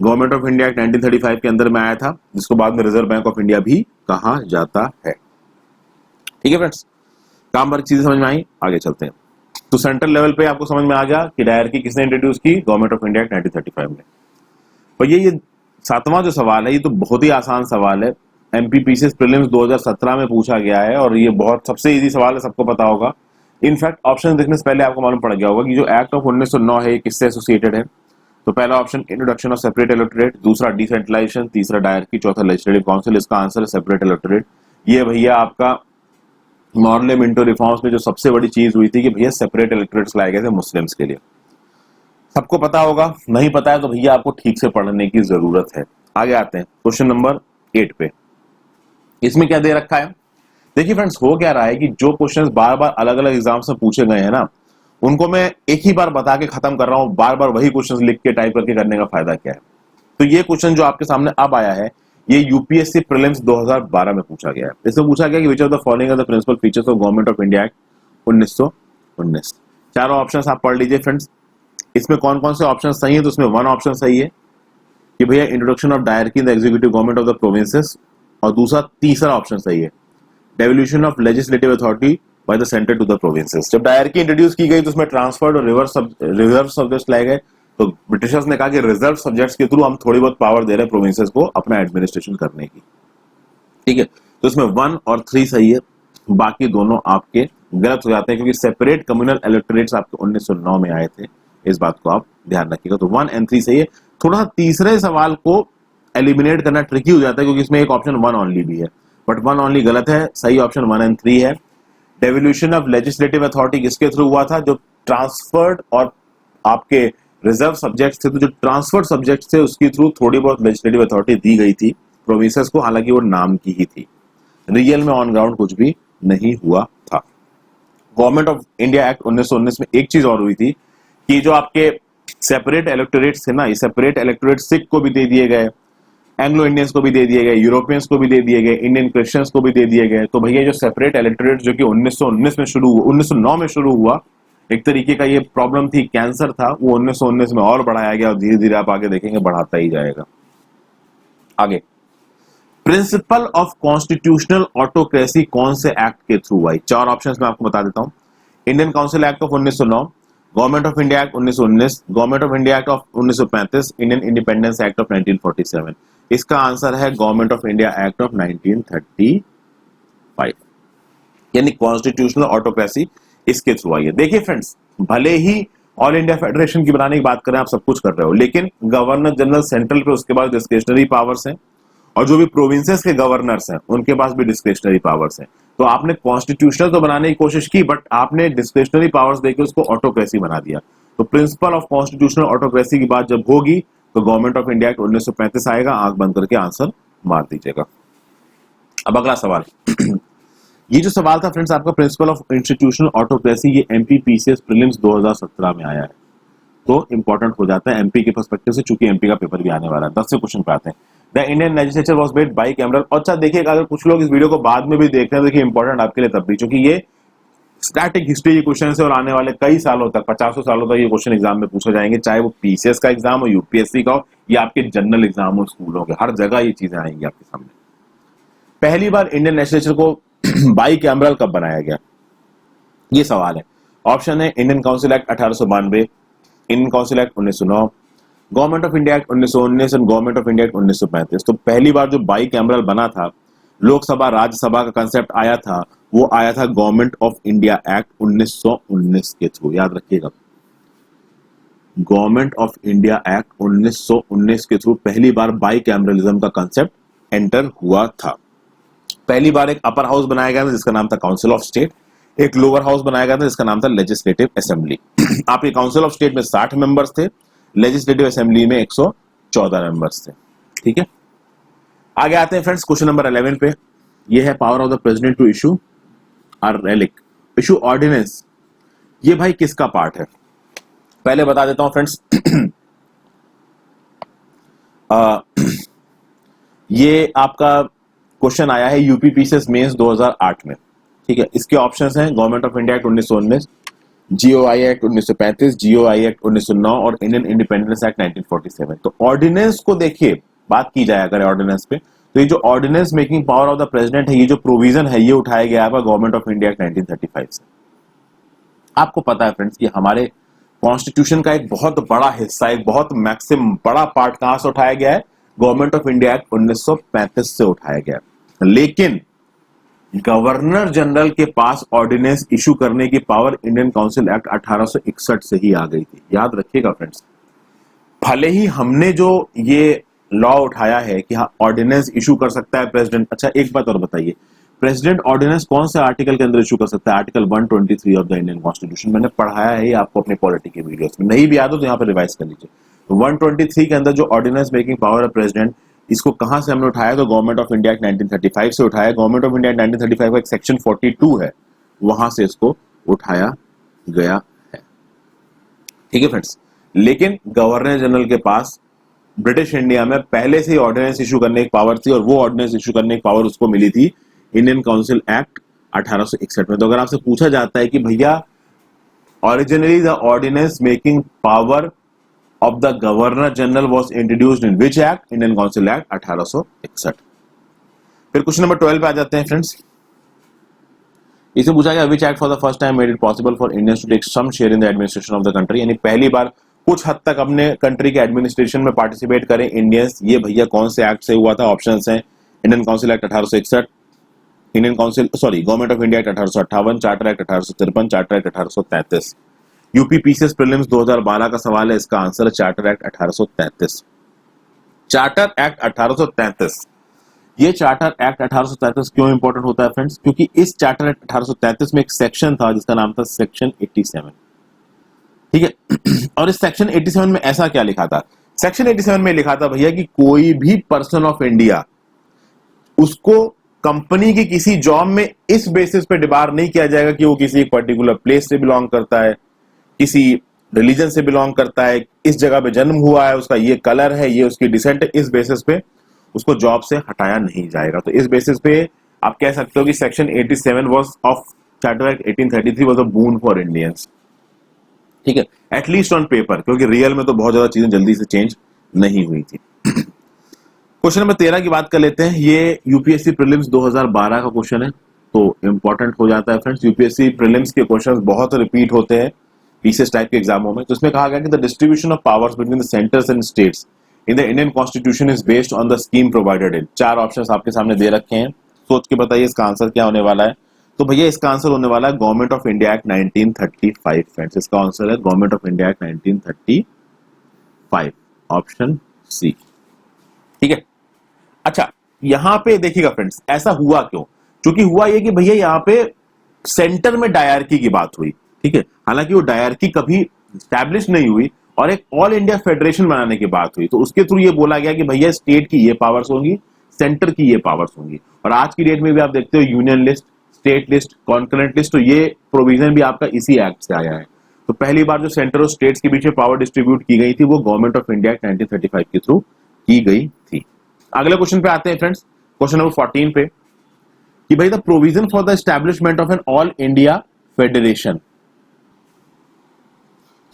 A: government of India act 1935 के अंदर में आया था, जिसको बाद में रिजर्व बैंक ऑफ इंडिया भी कहा जाता है। ठीक है फ्रेंड्स, काम भर चीजें समझ में आई, आगे चलते हैं। तो सेंट्रल लेवल पे आपको समझ में आ गया कि डायरकी किसने इंट्रोड्यूस की? गवर्नमेंट ऑफ इंडिया एक्ट 1935 में। और ये 7वां जो सवाल है, ये तो बहुत ही आसान सवाल है। एमपीपीसीएस प्रीलिम्स 2017 में पूछा गया है, और ये बहुत सबसे इजी सवाल है, सबको पता होगा। इनफैक्ट ऑप्शन देखने से पहले आपको मालूम पड़ गया होगा कि जो एक्ट ऑफ 1909 है किससे एसोसिएटेड है। तो पहला option introduction of separate electorate, दूसरा डिसेंट्रलाइजेशन, तीसरा डायरकी, चौथा लेजिस्लेटिव काउंसिल। इसका आंसर है सेपरेट इलेक्टोरेट। ये भैया आपका मॉर्ले मिंटो रिफॉर्म्स में जो सबसे बड़ी चीज हुई थी कि भैया सेपरेट इलेक्टोरेट्स लाए गए थे मुस्लिम्स के लिए। सबको पता होगा, नहीं पता है तो भैया आपको ठीक से पढ़ने की जरूरत है। आगे आते हैं क्वेश्चन नंबर 8 पे। इसमें क्या दे रखा है? देखिए फ्रेंड्स, हो क्या रहा है कि जो क्वेश्चंस बार बार अलग अलग एग्जाम्स में पूछे गए हैं ना, उनको मैं एक ही बार बता के खत्म कर रहा हूं। बार बार वही क्वेश्चंस लिख के टाइप करके करने का फायदा क्या है? तो ये क्वेश्चन जो आपके सामने अब आया है, ये यूपीएससी प्रीलिम्स 2012 में पूछा गया है। इसमें पूछा गया कि which of the following are the principal features of government of India act 1919। चारों ऑप्शंस आप पढ़ लीजिए फ्रेंड्स। इसमें कौन कौन से ऑप्शन सही है? तो उसमें 1 ऑप्शन सही है कि भैया introduction of dyarchy in the executive government of the provinces, और तीसरा ऑप्शन सही है devolution of legislative authority by the centre to the provinces. जब डायरकी इंट्रोड्यूस की गई तो उसमें ट्रांसफर्ड और रिजर्व सब्जेक्ट्स लाए गए। तो ब्रिटिशर्स ने कहा कि रिजर्व सब्जेक्ट्स के थ्रू हम थोड़ी बहुत पावर दे रहे हैं प्रोविंसेस को अपना एडमिनिस्ट्रेशन करने की। ठीक है, तो इसमें 1 और 3 सही है, बाकी दोनों आपके गलत हो जाते हैं, क्योंकि सेपरेट कम्युनल इलेक्टोरेट्स आपके 1909 में आए थे। इस बात को आप ध्यान रखिएगा। तो 1 और 3 सही है। थोड़ा सा तीसरे सवाल को एलिमिनेट करना ट्रिकी हो जाता है, क्योंकि इसमें एक ऑप्शन 1 ओनली भी है, बट 1 ओनली गलत है। सही ऑप्शन 1 और 3 है। डेवोल्यूशन ऑफ लेजिस्लेटिव अथॉरिटी किसके थ्रू हुआ था? जो ट्रांसफर्ड और आपके रिजर्व सब्जेक्ट्स थे, तो जो ट्रांसफर्ड सब्जेक्ट्स थे उसके थ्रू थोड़ी बहुत लेजिस्लेटिव अथॉरिटी दी गई थी प्रोविंसेस को, हालांकि वो नाम की ही थी, रियल में ऑन ग्राउंड कुछ भी नहीं हुआ था। गवर्नमेंट ऑफ इंडिया एक्ट 1919 में एक चीज और हुई थी कि जो आपके सेपरेट इलेक्टोरेट्स थे ना, ये सेपरेट इलेक्टोरेट सिख को भी दे दिए गए, एंग्लो इंडियंस को भी दे दिए गए, यूरोपियंस को भी दे दिए गए, इंडियन क्रिश्चियंस को भी दे दिए गए। तो भैया जो सेपरेट इलेक्टोरेट जो कि 1919 में शुरू हुआ, 1909 में शुरू हुआ, एक तरीके का ये प्रॉब्लम थी, कैंसर था, वो 1919 में और बढ़ाया गया और धीरे धीरे आप आगे देखेंगे बढ़ाता ही जाएगा। आगे, प्रिंसिपल ऑफ कॉन्स्टिट्यूशनल ऑटोक्रेसी कौन से एक्ट के थ्रू आई? चार ऑप्शंस मैं आपको बता देता हूं। Indian council act of 1909, government of India act 1919, government of India act of 1935, Indian independence act of 1947। इसका आंसर है government of India act of 1935, यानी कॉन्स्टिट्यूशनल ऑटोक्रेसी इसके थ्रू आई है। देखिए फ्रेंड्स, भले ही ऑल इंडिया फेडरेशन की बनाने की बात करें, आप सब कुछ कर रहे हो, लेकिन गवर्नर जनरल सेंट्रल पे, उसके बाद डिस्क्रिशनरी पावर्स हैं, और जो भी प्रोविंसेस के गवर्नर्स हैं उनके पास भी डिस्क्रिशनरी पावर्स हैं। तो आपने कॉन्स्टिट्यूशनल तो बनाने की कोशिश की, बट आपने डिस्क्रिशनरी पावर्स देकर उसको ऑटोक्रेसी बना दिया। तो प्रिंसिपल ऑफ कॉन्स्टिट्यूशनल ऑटोक्रेसी की बात जब होगी तो गवर्नमेंट ऑफ इंडिया एक्ट 1935 आएगा। आंख बंद करके आंसर मार दीजिएगा। अब अगला सवाल ये जो सवाल था फ्रेंड्स आपका, प्रिंसिपल ऑफ इंस्टीट्यूशनल ऑटोक्रेसी, ये एमपीपीसीएस प्रीलिम्स 2017 में आया है, तो इंपॉर्टेंट हो जाता है एमपी के पर्सपेक्टिव से, चूंकि एमपी का पेपर भी आने वाला है। 10 से क्वेश्चन पे आते हैं। The Indian legislature was made by cameral. अच्छा देखिए, अगर कुछ लोग इस वीडियो को बाद में भी देख रहे हैं, देखिए इंपॉर्टेंट आपके लिए तब भी, क्योंकि ये स्टैटिक हिस्ट्री के क्वेश्चन है और आने वाले कई सालों तक, 50 सालों तक ये क्वेश्चन एग्जाम में पूछे जाएंगे, चाहे वो पीसीएस का एग्जाम हो, यूपीएससी का हो, या आपके जनरल एग्जाम हो स्कूलों के, हर जगह ये चीजें आएंगी आपके सामने। पहली बार इंडियन लेजिस्लेचर को बाई कैमरल कब बनाया गया, ये सवाल है। ऑप्शन है Indian council act 1892, Indian council act 1909, government of India act 1919 और गवर्नमेंट ऑफ इंडिया एक्ट 1935। तो पहली बार जो बाई कैमरल बना था, लोकसभा राज्यसभा का कंसेप्ट आया था, वो आया था गवर्नमेंट ऑफ इंडिया एक्ट 1919 के थ्रू। याद रखिएगा, गवर्नमेंट ऑफ इंडिया एक्ट 1919 के थ्रू पहली बार बाई कैमरलिज्म का कंसेप्ट एंटर हुआ था। पहली बार एक अपर हाउस बनाया गया था जिसका नाम था काउंसिल ऑफ स्टेट, एक लोअर हाउस बनाया गया था जिसका नाम था लेजिस्लेटिव असेंबली। आपके काउंसिल ऑफ स्टेट में 60 मेंबर्स थे, लेजिस्लेटिव असेंबली में 114 मेंबर्स थे। ठीक है, आगे आते हैं फ्रेंड्स क्वेश्चन नंबर 11 पे। ये है power of the president to issue और रेलिक इशू ऑर्डिनेंस। ये भाई किसका पार्ट है, पहले बता देता हूं फ्रेंड्स। ये आपका क्वेश्चन आया है यूपीपीसीएस मेंस 2008 में। ठीक है, इसके ऑप्शंस हैं government of India act 1919, GOI act 1935, GOI act 1909 और इंडियन इंडिपेंडेंस एक्ट 1947। तो ऑर्डिनेंस को देखिए, बात की जाए अगर ऑर्डिनेंस पे, तो ये जो ordinance making power of the president है, ये जो प्रोविजन है, ये उठाया गया है गवर्नमेंट ऑफ इंडिया एक्ट 1935 से। आपको पता है फ्रेंड्स कि हमारे कॉन्स्टिट्यूशन का एक बहुत बड़ा हिस्सा, एक बहुत मैक्सिमम बड़ा पार्ट कहां से उठाया गया है, गवर्नमेंट ऑफ इंडिया एक्ट 1935 से उठाया गया। लेकिन गवर्नर जनरल के पास ऑर्डिनेंस इशू करने की पावर इंडियन काउंसिल एक्ट 1861 से ही आ गई थी। याद रखिएगा फ्रेंड्स, भले ही हमने जो ये लॉ उठाया है कि हाँ ऑर्डिनेंस इशू कर सकता है प्रेसिडेंट। अच्छा एक बात और बताइए, प्रेसिडेंट ऑर्डिनेंस कौन से आर्टिकल के अंदर इशू कर सकता है? Article 123 of the Indian constitution. मैंने पढ़ाया है ये आपको अपने पॉलिटी के वीडियोस में, नहीं भी याद हो तो यहाँ पर रिवाइज कर लीजिए। तो 123 के अंदर जो ऑर्डिनेंस मेकिंग पावर है प्रेसिडेंट, इसको कहां से हमने उठाया? तो गवर्नमेंट ऑफ इंडिया एक्ट 1935 से उठाया। गवर्नमेंट ऑफ इंडिया एक्ट 1935 का एक सेक्शन 42 है, वहां से इसको उठाया गया है। ठीक है फ्रेंड्स, लेकिन गवर्नर जनरल के पास ब्रिटिश इंडिया में पहले से ही ऑर्डिनेंस इशू करने की पावर थी, और वो ऑर्डिनेंस इशू करने की पावर उसको मिली थी इंडियन काउंसिल एक्ट 1861 में। तो अगर आपसे पूछा जाता है कि भैया originally the ordinance making power of the governor general was introduced in which act? Indian Council Act 1861। फिर क्वेश्चन नंबर 12 पे आ जाते हैं फ्रेंड्स। इसे पूछा गया which act for the first time made it possible for Indians to take some share in the administration of the country, यानी पहली बार कुछ हद तक अपने कंट्री के एडमिनिस्ट्रेशन में पार्टिसिपेट करें इंडियंस। ये भैया कौन से एक्ट से हुआ था? ऑप्शंस हैं Indian council act 1861, Indian council government of India act 1858, charter act 1853, charter act 1833। UPPCS prelims 2012 का सवाल है, इसका आंसर है चार्टर एक्ट 1833। Charter act 1833। ये चार्टर एक्ट 1833 क्यों इंपॉर्टेंट होता है फ्रेंड्स? क्योंकि इस चार्टर एक्ट 1833 में एक सेक्शन था जिसका नाम था सेक्शन 87। ठीक है, और इस सेक्शन 87 में ऐसा क्या लिखा था? सेक्शन 87 में लिखा था भैया कि कोई भी पर्सन ऑफ इंडिया, उसको कंपनी की किसी जॉब में इस बेसिस पे डिबार नहीं किया जाएगा कि वो किसी एक पर्टिकुलर प्लेस से बिलोंग करता है, किसी रिलीजन से बिलोंग करता है, इस जगह पे जन्म हुआ है, उसका ये कलर है, ये उसकी डिसेंट है, इस बेसिस पे उसको जॉब से हटाया नहीं जाएगा। तो इस बेसिस पे आप कह सकते हो कि section 87 was of charter act 1833 was a boon for Indians, ठीक है, एटलीस्ट ऑन पेपर, क्योंकि रियल में तो बहुत ज्यादा चीजें जल्दी से चेंज नहीं हुई थी। क्वेश्चन नंबर 13 की बात कर लेते हैं। ये यूपीएससी प्रीलिम्स 2012 का क्वेश्चन है, तो इंपॉर्टेंट हो जाता है फ्रेंड्स। यूपीएससी प्रीलिम्स के क्वेश्चंस बहुत रिपीट होते हैं पीसीएस टाइप के एग्जामों में। तो इसमें कहा गया कि the distribution of powers between the centres and states in the Indian constitution is based on the scheme provided in. 4 options आपके सामने दे रखे हैं, सोच के बताइए इसका आंसर क्या होने वाला है। तो भैया इसका आंसर होने वाला है government of India act 1935 friends. इसका आंसर है government of India act 1935, option C, ठीक है। अच्छा, यहां पे देखिएगा फ्रेंड्स, ऐसा हुआ क्यों? क्योंकि हुआ ये कि भैया यहाँ पे सेंटर में डायरकी की बात हुई, ठीक है। हालांकि वो डायरकी कभी स्टैब्लिश नहीं हुई और एक ऑल इंडिया फेडरेशन बनाने की बात हुई, तो उसके थ्रू ये बोला गया कि भैया स्टेट की ये पावर्स होंगी, सेंटर की ये पावर्स होंगी। और आज की डेट में भी आप देखते हो union list, state list, concurrent list, तो ये प्रोविजन भी आपका इसी एक्ट से आया है। तो पहली बार जो सेंटर और स्टेट्स के बीच में पावर डिस्ट्रीब्यूट की गई थी वो गवर्नमेंट ऑफ इंडिया एक्ट 1935 के थ्रू की गई थी। अगले क्वेश्चन पे आते हैं फ्रेंड्स, क्वेश्चन नंबर 14 पे, कि भाई the provision for the establishment of an all India federation.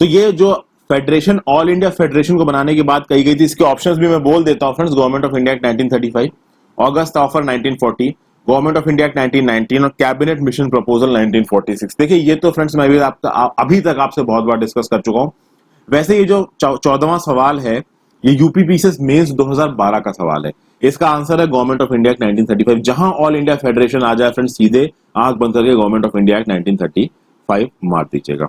A: तो ये जो फेडरेशन, ऑल इंडिया फेडरेशन को बनाने की बात कही गई थी, इसके ऑप्शंस भी मैं बोल देता हूं friends. Government of India act 1935, August offer 1940, government of India act 1919 और कैबिनेट मिशन प्रपोजल 1946। देखिए ये तो फ्रेंड्स मैं भी अभी तक आपसे बहुत बार डिस्कस कर चुका हूं। वैसे ये जो 14वां सवाल है ये यूपी पीसीएस मेंस 2012 का सवाल है। इसका आंसर है गवर्नमेंट ऑफ इंडिया एक्ट 1935। जहां ऑल इंडिया फेडरेशन आ जाए फ्रेंड्स, सीधे आंख बंद करके गवर्नमेंट ऑफ इंडिया एक्ट 1935 मार दीजिएगा।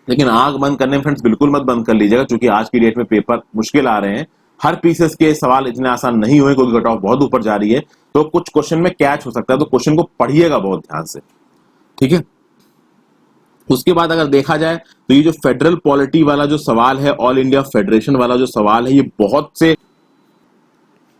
A: लेकिन आंख बंद करने फ्रेंड्स बिल्कुल मत बंद कर लीजिएगा, क्योंकि आज की डेट में पेपर मुश्किल आ रहे हैं। हर पीसेस के सवाल इतने आसान नहीं हुए, क्योंकि कट ऑफ बहुत ऊपर जा रही है, तो कुछ क्वेश्चन में कैच हो सकता है। तो क्वेश्चन को पढ़िएगा बहुत ध्यान से, ठीक है। उसके बाद अगर देखा जाए तो ये जो फेडरल पॉलिटी वाला जो सवाल है, ऑल इंडिया फेडरेशन वाला जो सवाल है, ये बहुत से,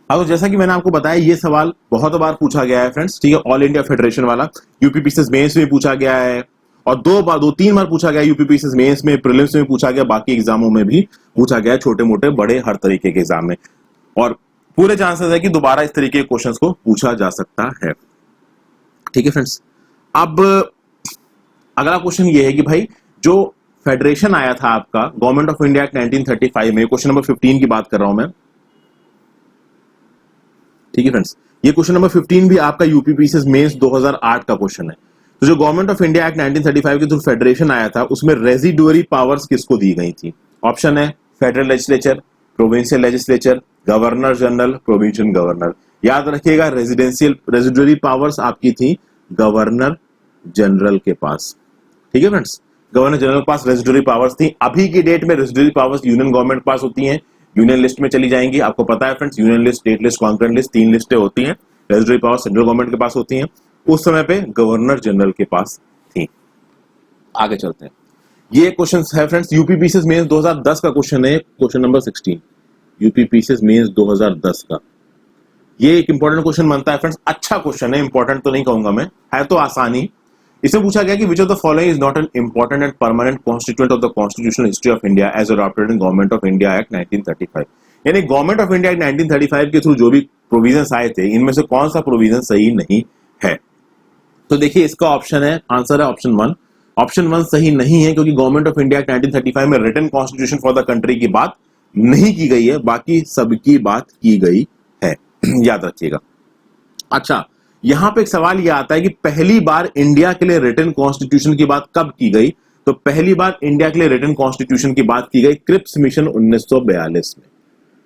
A: अब जैसा कि मैंने आपको बताया ये सवाल बहुत बार पूछा गया है फ्रेंड्स, ठीक है। ऑल इंडिया फेडरेशन वाला यूपी पीसीएस मेंस में पूछा गया है और 2-3 बार पूछा गया यूपी पीसीएस मेंस में, प्रीलिम्स में पूछा गया, बाकी एग्जामों में भी पूछा गया, छोटे मोटे बड़े हर तरीके के एग्जाम में। और पूरे चांसेस है कि दोबारा इस तरीके के क्वेश्चंस को पूछा जा सकता है, ठीक है फ्रेंड्स। अब अगला क्वेश्चन ये है कि भाई जो फेडरेशन आया था आपका गवर्नमेंट ऑफ इंडिया एक्ट 1935 में, क्वेश्चन नंबर 15 की बात कर रहा हूं मैं, ठीक है फ्रेंड्स। ये क्वेश्चन नंबर 15 भी आपका यूपी पीसीएस मेंस 2008 का क्वेश्चन है। तो जो गवर्नमेंट ऑफ इंडिया एक्ट 1935 के थ्रू फेडरेशन आया था, उसमें रेजिडुअरी पावर्स किसको दी गई थी? ऑप्शन है federal legislature, provincial legislature, governor general, provincial governor. याद रखिएगा रेजिडुअरी पावर्स आपकी थी गवर्नर जनरल के पास, ठीक है फ्रेंड्स। गवर्नर जनरल के पास रेजिडुअरी पावर्स थी। अभी की डेट में रेजिडुअरी पावर्स यूनियन गवर्नमेंट पास होती हैं, यूनियन लिस्ट में चली जाएंगी। आपको पता है friends, union list, state list, concurrent list, 3 लिस्टें होती हैं। रेजिडुअरी पावर सेंट्रल गवर्नमेंट के पास होती हैं, उस समय पे गवर्नर जनरल के पास थी। आगे चलते हैं। ये क्वेश्चन है फ्रेंड्स यूपी पीसीएस मेंस 2010 का क्वेश्चन है, question number 16 UP PCS mains 2010 का। ये एक इंपॉर्टेंट क्वेश्चन बनता है फ्रेंड्स, अच्छा क्वेश्चन है, इंपॉर्टेंट तो नहीं कहूंगा मैं, है तो आसानी। इसमें पूछा गया कि which of the following is not an important and permanent constituent of the constitutional history of India as adopted in government of India act 1935। यानी गवर्नमेंट ऑफ इंडिया एक्ट 1935 के थ्रू जो भी प्रोविजंस आए थे, इनमें से कौन सा प्रोविजन सही नहीं है? तो देखिए इसका ऑप्शन है, आंसर है ऑप्शन 1। ऑप्शन 1 सही नहीं है, क्योंकि गवर्नमेंट ऑफ इंडिया एक्ट 1935 में written constitution for the country की बात नहीं की गई है, बाकी सबकी बात की गई है। याद रखिएगा। अच्छा, यहां पे एक सवाल यह आता है कि पहली बार इंडिया के लिए रिटन कॉन्स्टिट्यूशन की बात कब की गई? तो पहली बार इंडिया के लिए रिटन कॉन्स्टिट्यूशन की बात की गई क्रिप्स मिशन 1942 में।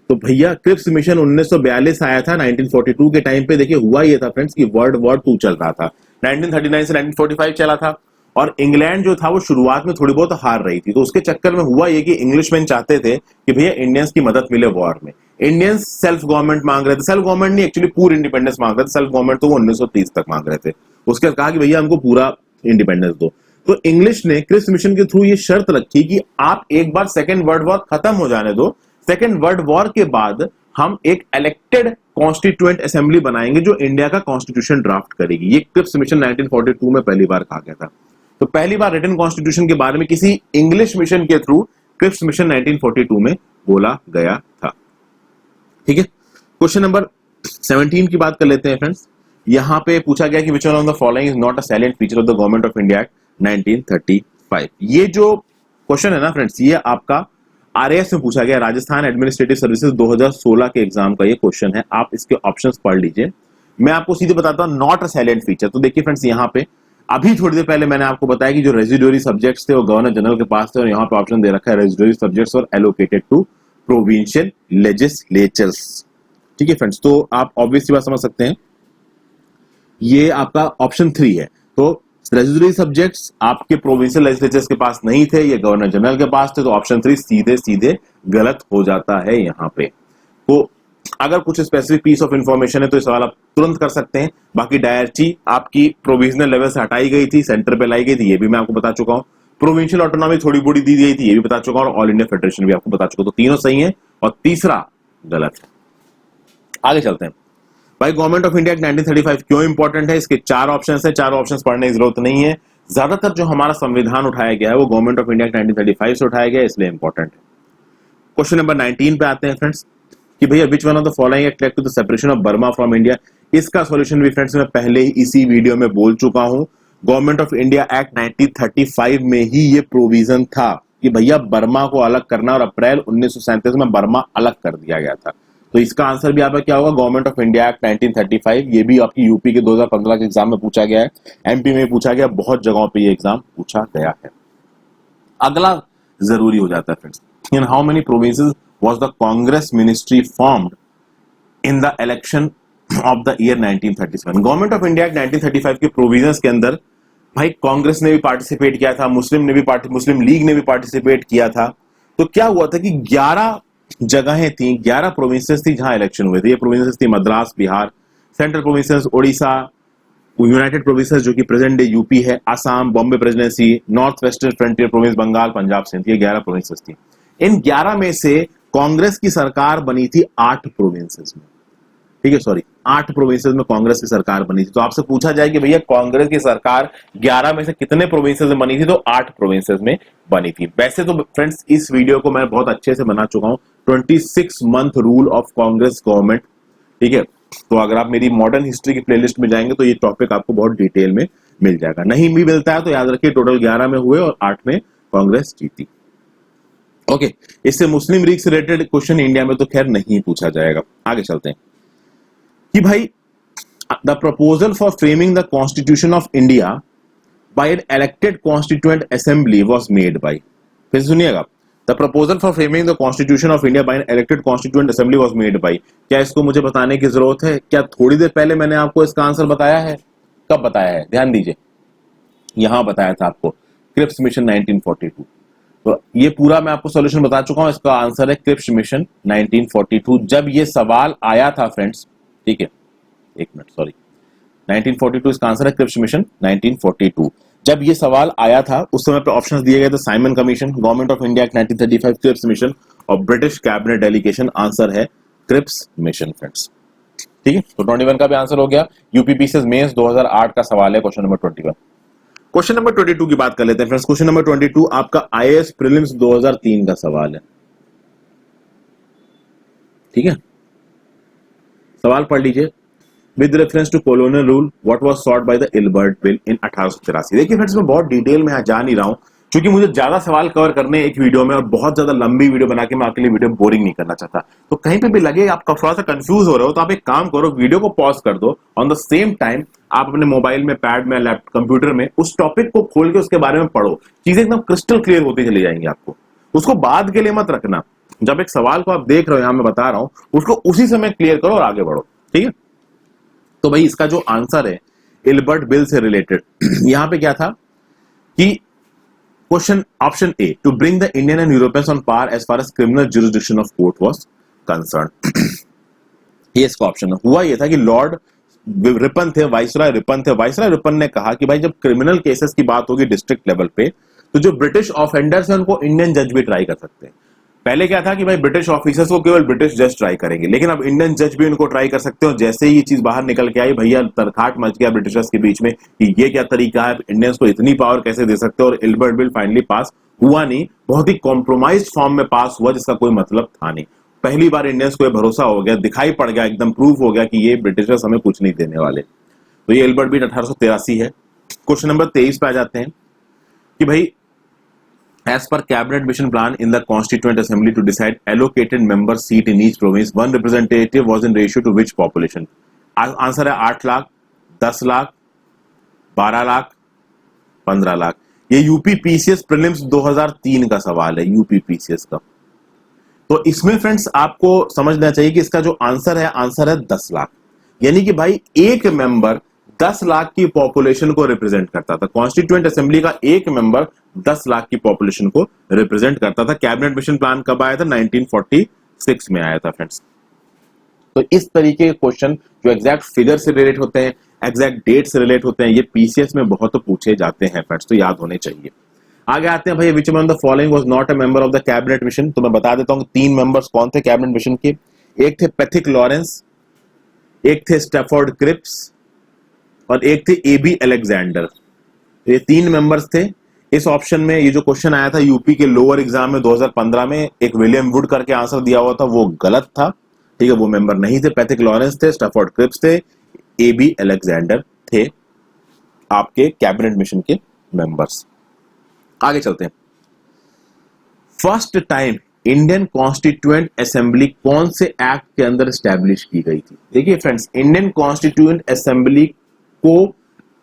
A: तो भैया क्रिप्स मिशन 1942 आया था 1942 के टाइम पे। देखिए हुआ ये था फ्रेंड्स कि वर्ल्ड वॉर 2 चल रहा था, 1939 से 1945 चला था, और इंग्लैंड जो था वो शुरुआत में थोड़ी बहुत हार रही थी। तो उसके चक्कर में हुआ ये कि इंग्लिशमैन चाहते थे कि भैया इंडियंस की मदद मिले वॉर में। इंडियंस सेल्फ गवर्नमेंट मांग रहे थे, सेल्फ गवर्नमेंट नहीं एक्चुअली पूरी इंडिपेंडेंस मांग रहे थे। सेल्फ गवर्नमेंट तो वो 1930 तक मांग रहे थे। उसके बाद कहा कि भैया हमको पूरा इंडिपेंडेंस दो। तो इंग्लिश ने क्रिप्स मिशन के थ्रू ये शर्त रखी कि आप एक बार सेकेंड वर्ल्ड वॉर खत्म हो जाने दो, सेकेंड वर्ल्ड वॉर के बाद हम एक इलेक्टेड कॉन्स्टिट्यूएंट असेंबली बनाएंगे जो इंडिया का कॉन्स्टिट्यूशन ड्राफ्ट करेगी। ये क्रिप्स मिशन 1942 में पहली बार कहा गया था। तो पहली बार रिटन कॉन्स्टिट्यूशन के बारे में किसी इंग्लिश मिशन के थ्रू क्रिप्स मिशन 1942 में बोला गया था, ठीक है। क्वेश्चन नंबर 17 की बात कर लेते हैं फ्रेंड्स। यहां पे पूछा गया कि विच one of the following is not a salient feature of the government of India act 1935। ये जो क्वेश्चन है ना फ्रेंड्स, ये आपका आरएएस में पूछा गया, राजस्थान एडमिनिस्ट्रेटिव सर्विसेज 2016 के एग्जाम का ये क्वेश्चन है। आप इसके ऑप्शंस पढ़ लीजिए। मैं आपको सीधे बताता हूं नॉट अ सैलिएंट फीचर। तो देखिए फ्रेंड्स, यहाँ पे अभी थोड़ी देर पहले मैंने आपको बताया कि जो रेजिडुअरी सब्जेक्ट्स थे वो गवर्नर जनरल के पास थे, और यहाँ पे ऑप्शन दे रखा है रेजिडुअरी सब्जेक्ट्स और एलोकेटेड टू प्रोविंशियल लेजिस्लेचर्स। ठीक है फ्रेंड्स, तो आप ऑब्वियसली बात समझ सकते हैं, ये आपका ऑप्शन 3 है। तो रेजिडुअरी सब्जेक्ट्स आपके प्रोविंशियल लेजिस्लेचर्स के पास नहीं थे, ये गवर्नर जनरल के पास थे, तो ऑप्शन 3 सीधे सीधे गलत हो जाता है यहाँ पे। तो अगर कुछ स्पेसिफिक पीस ऑफ इंफॉर्मेशन है तो इस सवाल आप तुरंत कर सकते हैं। बाकी डायरेक्टरी आपकी प्रोविजनल लेवल से हटाई गई थी, सेंटर पे लाई गई थी, ये भी मैं आपको बता चुका हूं। प्रोविंशियल ऑटोनॉमी थोड़ी बड़ी दी गई थी, ये भी बता चुका हूं, और ऑल इंडिया फेडरेशन भी आपको बता चुका हूं। तो तीनों सही है और तीसरा गलत है। आगे चलते हैं भाई। गवर्नमेंट ऑफ इंडिया 1935 क्यों इंपॉर्टेंट है? इसके 4 ऑप्शन है, 4 ऑप्शन पढ़ने की जरूरत नहीं है। ज्यादातर जो हमारा संविधान उठाया गया है वो गवर्नमेंट ऑफ इंडिया 1935 से उठाया गया, इसलिए इंपॉर्टेंट है। क्वेश्चन नंबर 19 पे आते हैं फ्रेंड्स कि भैया which one of the following act led to the separation of Burma from India. इसका सॉल्यूशन भी फ्रेंड्स मैं पहले ही इसी वीडियो में बोल चुका हूं। गवर्नमेंट ऑफ इंडिया एक्ट 1935 में ही ये प्रोविजन था कि भैया बर्मा को अलग करना, और अप्रैल 1937 में बर्मा अलग कर दिया गया था। तो इसका आंसर भी आपका क्या होगा? Government of India act 1935। ये भी आपकी यूपी के 2015 के एग्जाम में पूछा गया है, एमपी में पूछा गया, बहुत जगहों पे ये एग्जाम पूछा गया है। अगला जरूरी हो जाता है friends, in how many provinces was the Congress ministry formed in the election of the year 1937। Government of India 1935 के प्रोविजंस के अंदर भाई कांग्रेस ने भी पार्टिसिपेट किया था, मुस्लिम लीग ने भी पार्टिसिपेट किया था। तो क्या हुआ था कि 11 जगहें थी, 11 प्रोविंसेस थी जहां इलेक्शन हुए थे। ये प्रोविंसेस थी Madras Bihar, central provinces Orissa, united provinces जो कि प्रेजेंट डे यूपी है, Assam, Bombay presidency, north western frontier province Bengal, Punjab Sindh. ये 11 प्रोविंसेस थी। इन 11 में से कांग्रेस की सरकार बनी थी 8 प्रोविंसेस में। ठीक है, सॉरी 8 प्रोविंसेस में कांग्रेस की सरकार बनी थी। तो आपसे पूछा जाए कि भैया कांग्रेस की सरकार 11 में से कितने प्रोविंसेस में बनी थी? तो 8 प्रोविंसेस में बनी थी। वैसे तो फ्रेंड्स इस वीडियो को मैं बहुत अच्छे से बना चुका हूं, 26 month rule of Congress government. ठीक है, तो अगर आप मेरी मॉडर्न हिस्ट्री की प्लेलिस्ट में जाएंगे तो ये टॉपिक आपको बहुत डिटेल में मिल जाएगा। नहीं भी मिलता है तो याद रखिए टोटल 11 में हुए और 8 में कांग्रेस जीती। ओके, इससे मुस्लिम लीग से रिलेटेड क्वेश्चन इंडिया में तो खैर नहीं पूछा जाएगा। आगे चलते हैं कि भाई the proposal for framing the constitution of India by an elected constituent assembly was made by. फिर सुनिएगा, the proposal for framing the constitution of India by an elected constituent assembly was made by. क्या इसको मुझे बताने की जरूरत है? क्या थोड़ी देर पहले मैंने आपको इसका आंसर बताया है? कब बताया है? ध्यान दीजिए, यहां बताया था आपको, क्रिप्स मिशन 1942। तो ये पूरा मैं आपको सॉल्यूशन बता चुका हूं। इसका आंसर है क्रिप्स मिशन 1942। जब ये सवाल आया था फ्रेंड्स, ठीक है, एक मिनट, सॉरी, 1942 इसका आंसर है क्रिप्स मिशन 1942। जब ये सवाल आया था उस समय पे ऑप्शंस दिए गए थे, Simon commission, government of India act 1935, Cripps mission और ब्रिटिश कैबिनेट डेलीगेशन। आंसर है क्रिप्स मिशन फ्रेंड्स। ठीक है, तो 21 का भी आंसर हो गया। यूपीपीसीएस मेंस 2008 का सवाल है क्वेश्चन नंबर 21। क्वेश्चन नंबर 22 की बात कर लेते हैं फ्रेंड्स। क्वेश्चन नंबर 22 आपका आईएएस प्रीलिम्स 2003 का सवाल है। ठीक है, सवाल पढ़ लीजिए। With reference to colonial rule what was sought by the Ilbert bill in 1883। देखिए फ्रेंड्स, मैं बहुत डिटेल में जा नहीं रहा हूं क्योंकि मुझे ज्यादा सवाल कवर करने एक वीडियो में और बहुत ज्यादा लंबी वीडियो बना के मैं आपके लिए वीडियो बोरिंग नहीं करना चाहता। तो कहीं पे भी लगे आप थोड़ा सा कंफ्यूज हो रहे हो तो आप एक काम करो, वीडियो को पॉज कर दो, ऑन द सेम टाइम आप अपने मोबाइल में, पैड में, लैपटॉप, कंप्यूटर में उस टॉपिक को खोल के उसके बारे में पढ़ो। चीजें एकदम क्रिस्टल क्लियर होती चली जाएंगी आपको। उसको बाद के लिए मत रखना। जब एक सवाल को आप देख रहे हो, यहां मैं बता रहा हूं, उसको उसी समय क्लियर करो और आगे बढ़ो। ठीक है, तो भाई इसका जो आंसर है इल्बर्ट बिल से रिलेटेड, यहां पे क्या था कि question option A, to bring the Indian and Europeans on par as far as criminal jurisdiction of court was concern. ये इसका ऑप्शन हुआ। ये था कि लॉर्ड रिपन थे, वाइसराय रिपन थे। वाइसराय रिपन ने कहा कि भाई जब क्रिमिनल केसेस की बात होगी डिस्ट्रिक्ट लेवल पे, तो जो ब्रिटिश ऑफेंडर्स हैं उनको इंडियन जज भी ट्राई कर सकते हैं। पहले क्या था कि भाई ब्रिटिश ऑफिसर्स को केवल ब्रिटिश जज ट्राई करेंगे, लेकिन अब इंडियन जज भी उनको ट्राई कर सकते हो। जैसे ही ये चीज बाहर निकल के आई, भैया तरखाट मच गया ब्रिटिशर्स के बीच में कि ये क्या तरीका है, इंडियंस को इतनी पावर कैसे दे सकते हो। और इल्बर्ट बिल फाइनली पास हुआ नहीं, बहुत ही कॉम्प्रोमाइज्ड फॉर्म में पास हुआ जिसका कोई मतलब था नहीं। पहली बार इंडियंस को ये भरोसा हो गया, दिखाई पड़ गया, एकदम प्रूफ हो गया कि ये ब्रिटिशर्स हमें कुछ नहीं देने वाले। तो ये एल्बर्ट बीट 1883 है। क्वेश्चन नंबर 23 पे आ जाते हैं कि भाई as per cabinet mission plan in the constituent assembly to decide allocated member seat in each province, one representative was in ratio to which population? Answer है 8 लाख, 10 लाख, 12 लाख, 15 लाख। ये यूपी पीसीएस प्रीलिम्स 2003 का सवाल है, यूपी पीसीएस का। तो इसमें friends आपको समझना चाहिए कि इसका जो आंसर है 10 लाख। यानी कि भाई एक मेंबर 10 लाख की पॉपुलेशन को रिप्रेजेंट करता था। कॉन्स्टिट्यूएंट असेंबली का एक मेंबर 10 लाख की पॉपुलेशन को रिप्रेजेंट करता था। कैबिनेट मिशन प्लान कब आया था? 1946 में आया था फ्रेंड्स। तो इस तरीके के क्वेश्चन जो एग्जैक्ट फिगर से रिलेट होते हैं, एग्जैक्ट डेट से रिलेट होते हैं, ये पीसीएस में बहुत पूछे जाते हैं फ्रेंड्स, तो याद होने चाहिए। आगे आते हैं भाई, which one the following was not a member of the cabinet mission. तो मैं बता देता हूं 3 मेंबर्स कौन थे कैबिनेट मिशन के। एक थे पैथिक लॉरेंस, एक थे स्टैफोर्ड क्रिप्स और एक थे एबी अलेक्जेंडर। ये 3 मेंबर्स थे। इस ऑप्शन में ये जो क्वेश्चन आया था यूपी के लोअर एग्जाम में 2015 में, एक विलियम वुड करके आंसर दिया हुआ था, वो गलत था। ठीक है, वो मेंबर नहीं थे। पैथिक लॉरेंस थे, स्टैफोर्ड क्रिप्स थे, एबी अलेक्जेंडर थे आपके कैबिनेट मिशन के मेंबर्स। आगे चलते हैं। First time Indian constituent assembly कौन से एक्ट के अंदर स्टैब्लिश की गई थी? देखिए फ्रेंड्स, इंडियन कॉन्स्टिट्यूएंट असेंबली को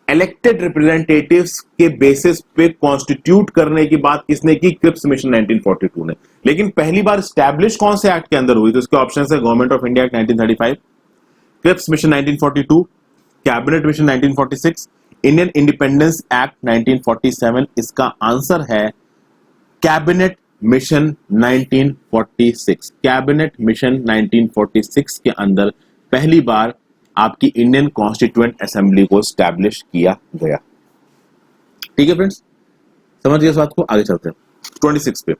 A: इलेक्टेड रिप्रेजेंटेटिव्स के बेसिस पे कॉन्स्टिट्यूट करने की बात किसने की? क्रिप्स मिशन 1942 ने। लेकिन पहली बार स्टैब्लिश कौन से एक्ट के अंदर हुई? तो इसके ऑप्शन है government of India act 1935, Cripps mission 1942, cabinet mission 1946, Indian independence act 1947। इसका आंसर है कैबिनेट मिशन 1946। कैबिनेट मिशन 1946 के अंदर पहली बार आपकी इंडियन कॉन्स्टिट्यूएंट असेंबली को स्टैब्लिश किया गया। ठीक है फ्रेंड्स, समझ गए इस बात को? आगे चलते हैं 26 पे।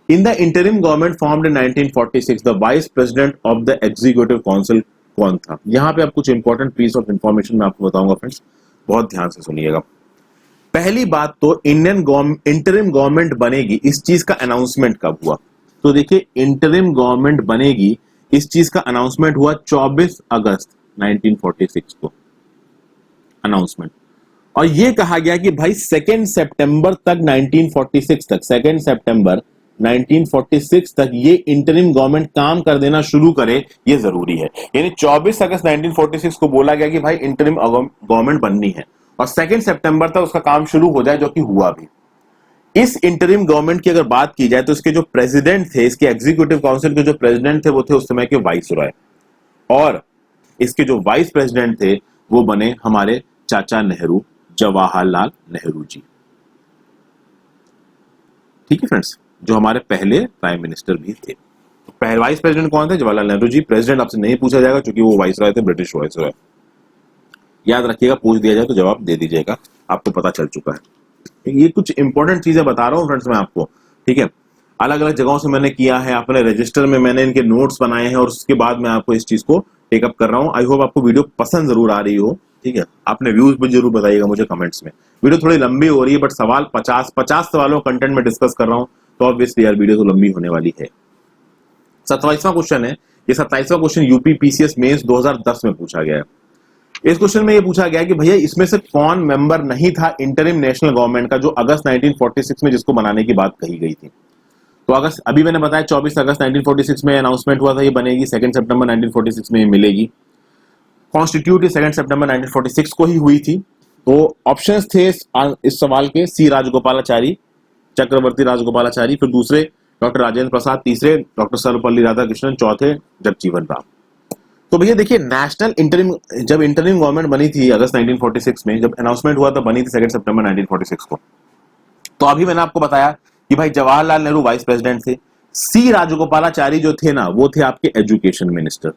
A: In the interim government formed in 1946 the vice president of the executive council कौन था? यहां पे आप कुछ इंपॉर्टेंट पीस ऑफ इंफॉर्मेशन मैं आपको बताऊंगा फ्रेंड्स, बहुत ध्यान से सुनिएगा। पहली बात तो इंडियन इंटरिम गवर्नमेंट बनेगी, इस चीज का अनाउंसमेंट कब हुआ? तो देखिए, इंटरिम गवर्नमेंट बनेगी, इस चीज का अनाउंसमेंट हुआ 24 अगस्त 1946 को अनाउंसमेंट। और ये कहा गया कि भाई 2 सितंबर तक 1946 तक 2 सितंबर 1946 तक ये इंटरिम गवर्नमेंट काम कर देना शुरू करे, ये जरूरी है। यानी 24 अगस्त 1946 को बोला गया कि भाई इंटरिम गवर्नमेंट बननी है और 2 सितंबर तक उसका काम शुरू हो जाए, जो कि हुआ भी। इस इंटरिम गवर्नमेंट की अगर बात की जाए तो इसके जो प्रेसिडेंट थे, इसके एग्जीक्यूटिव काउंसिल के जो प्रेसिडेंट थे वो थे उस समय के वाइसरॉय, और इसके जो वाइस प्रेसिडेंट थे वो बने हमारे चाचा नेहरू, जवाहरलाल नेहरू जी। ठीक है फ्रेंड्स, जो हमारे पहले प्राइम मिनिस्टर भी थे। पहले वाइस प्रेसिडेंट कौन थे? जवाहरलाल नेहरू जी। प्रेसिडेंट आपसे नहीं पूछा जाएगा क्योंकि वो वाइसरॉय थे, ब्रिटिश वाइसरॉय। याद रखिएगा, पूछ दिया जाए तो जवाब दे दीजिएगा, आपको पता चल चुका है। ये कुछ इंपॉर्टेंट चीजें बता रहा हूं फ्रेंड्स मैं आपको। ठीक है, अलग अलग जगहों से मैंने किया है, अपने रजिस्टर में मैंने इनके नोट्स बनाए हैं और उसके बाद मैं आपको इस चीज को टेकअप कर रहा हूं। आई होप आपको वीडियो पसंद जरूर आ रही हो। ठीक है, आपने व्यूज भी जरूर बताइएगा मुझे कमेंट्स में। वीडियो थोड़ी लंबी हो रही है बट सवाल 50 सवालों कंटेंट में डिस्कस कर रहा हूं, तो ऑब्वियसली यार वीडियो तो लंबी होने वाली है। 27वां क्वेश्चन है, ये 27वां क्वेश्चन यूपी पीसीएस मेंस 2010 में पूछा गया है। इस क्वेश्चन में ये पूछा गया कि भैया इसमें से कौन मेंबर नहीं था इंटरिम नेशनल गवर्नमेंट का, जो अगस्त 1946 में जिसको बनाने की बात कही गई थी। तो अगस्त, अभी मैंने बताया 24 अगस्त 1946 में अनाउंसमेंट हुआ था ये बनेगी, 2 सितंबर 1946 में ये मिलेगी। कॉन्स्टिट्यूट 2 सितंबर 1946 को ही हुई थी। तो ऑप्शंस थे इस सवाल के, सी राजगोपालाचारी, चक्रवर्ती राजगोपालाचारी, फिर दूसरे डॉक्टर राजेंद्र प्रसाद, तीसरे डॉक्टर सर्वपल्ली राधाकृष्णन, चौथे जगजीवन राम। तो भैया देखिए, नेशनल इंटरिम, जब इंटरिम गवर्नमेंट बनी थी अगस्त 1946 में, जब अनाउंसमेंट हुआ तब बनी थी 2 सितंबर 1946 को। तो अभी मैंने आपको बताया कि भाई जवाहरलाल नेहरू वाइस प्रेसिडेंट थे, सी राजगोपालाचारी जो थे ना वो थे आपके education minister,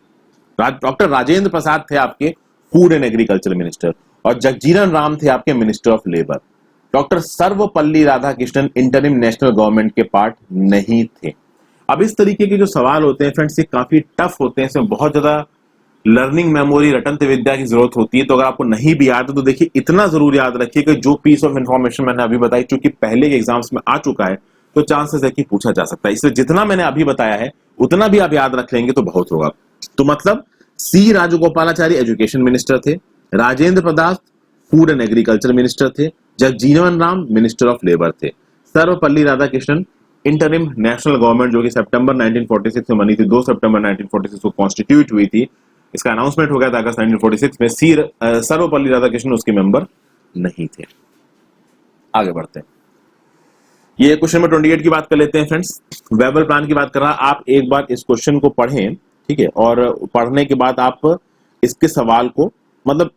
A: doctor Rajendra Prasad थे आपके फूड एंड एग्रीकल्चर मिनिस्टर, और जगजीवन राम थे आपके minister of labour. Doctor Sarvepalli Radhakrishnan interim national government के पार्ट नहीं थे। अब इस तरीके के जो सवाल होते हैं फ्रेंड्स, ये काफी टफ होते हैं, इसमें बहुत ज्यादा लर्निंग मेमोरी, रटंत विद्या की जरूरत होती है। तो अगर आपको नहीं भी याद है तो देखिए, इतना जरूर याद रखिए कि जो पीस ऑफ इंफॉर्मेशन मैंने अभी बताई, चूंकि पहले के एग्जाम्स में आ चुका है, तो चांसेस है कि पूछा जा सकता है। इसलिए जितना मैंने अभी बताया है उतना भी आप याद रख लेंगे तो बहुत होगा। तो मतलब सी राजगोपालाचारी एजुकेशन मिनिस्टर थे, Rajendra Prasad food and agriculture minister थे, Jagjivan Ram minister of labour थे, Sarvepalli Radhakrishnan interim national government जो कि सितंबर 1946 में बनी थी, 2 सितंबर 1946 को कॉन्स्टिट्यूट हुई थी, इसका अनाउंसमेंट हो गया था अगस्त 1946 में, सी सर्वपल्ली राधाकृष्णन उसके मेंबर नहीं थे। आगे बढ़ते हैं, ये क्वेश्चन नंबर 28 की बात कर लेते हैं फ्रेंड्स। वेबल प्लान की बात कर रहा, आप एक बार इस क्वेश्चन को पढ़ें, ठीक है, और पढ़ने के बाद आप इसके सवाल को मतलब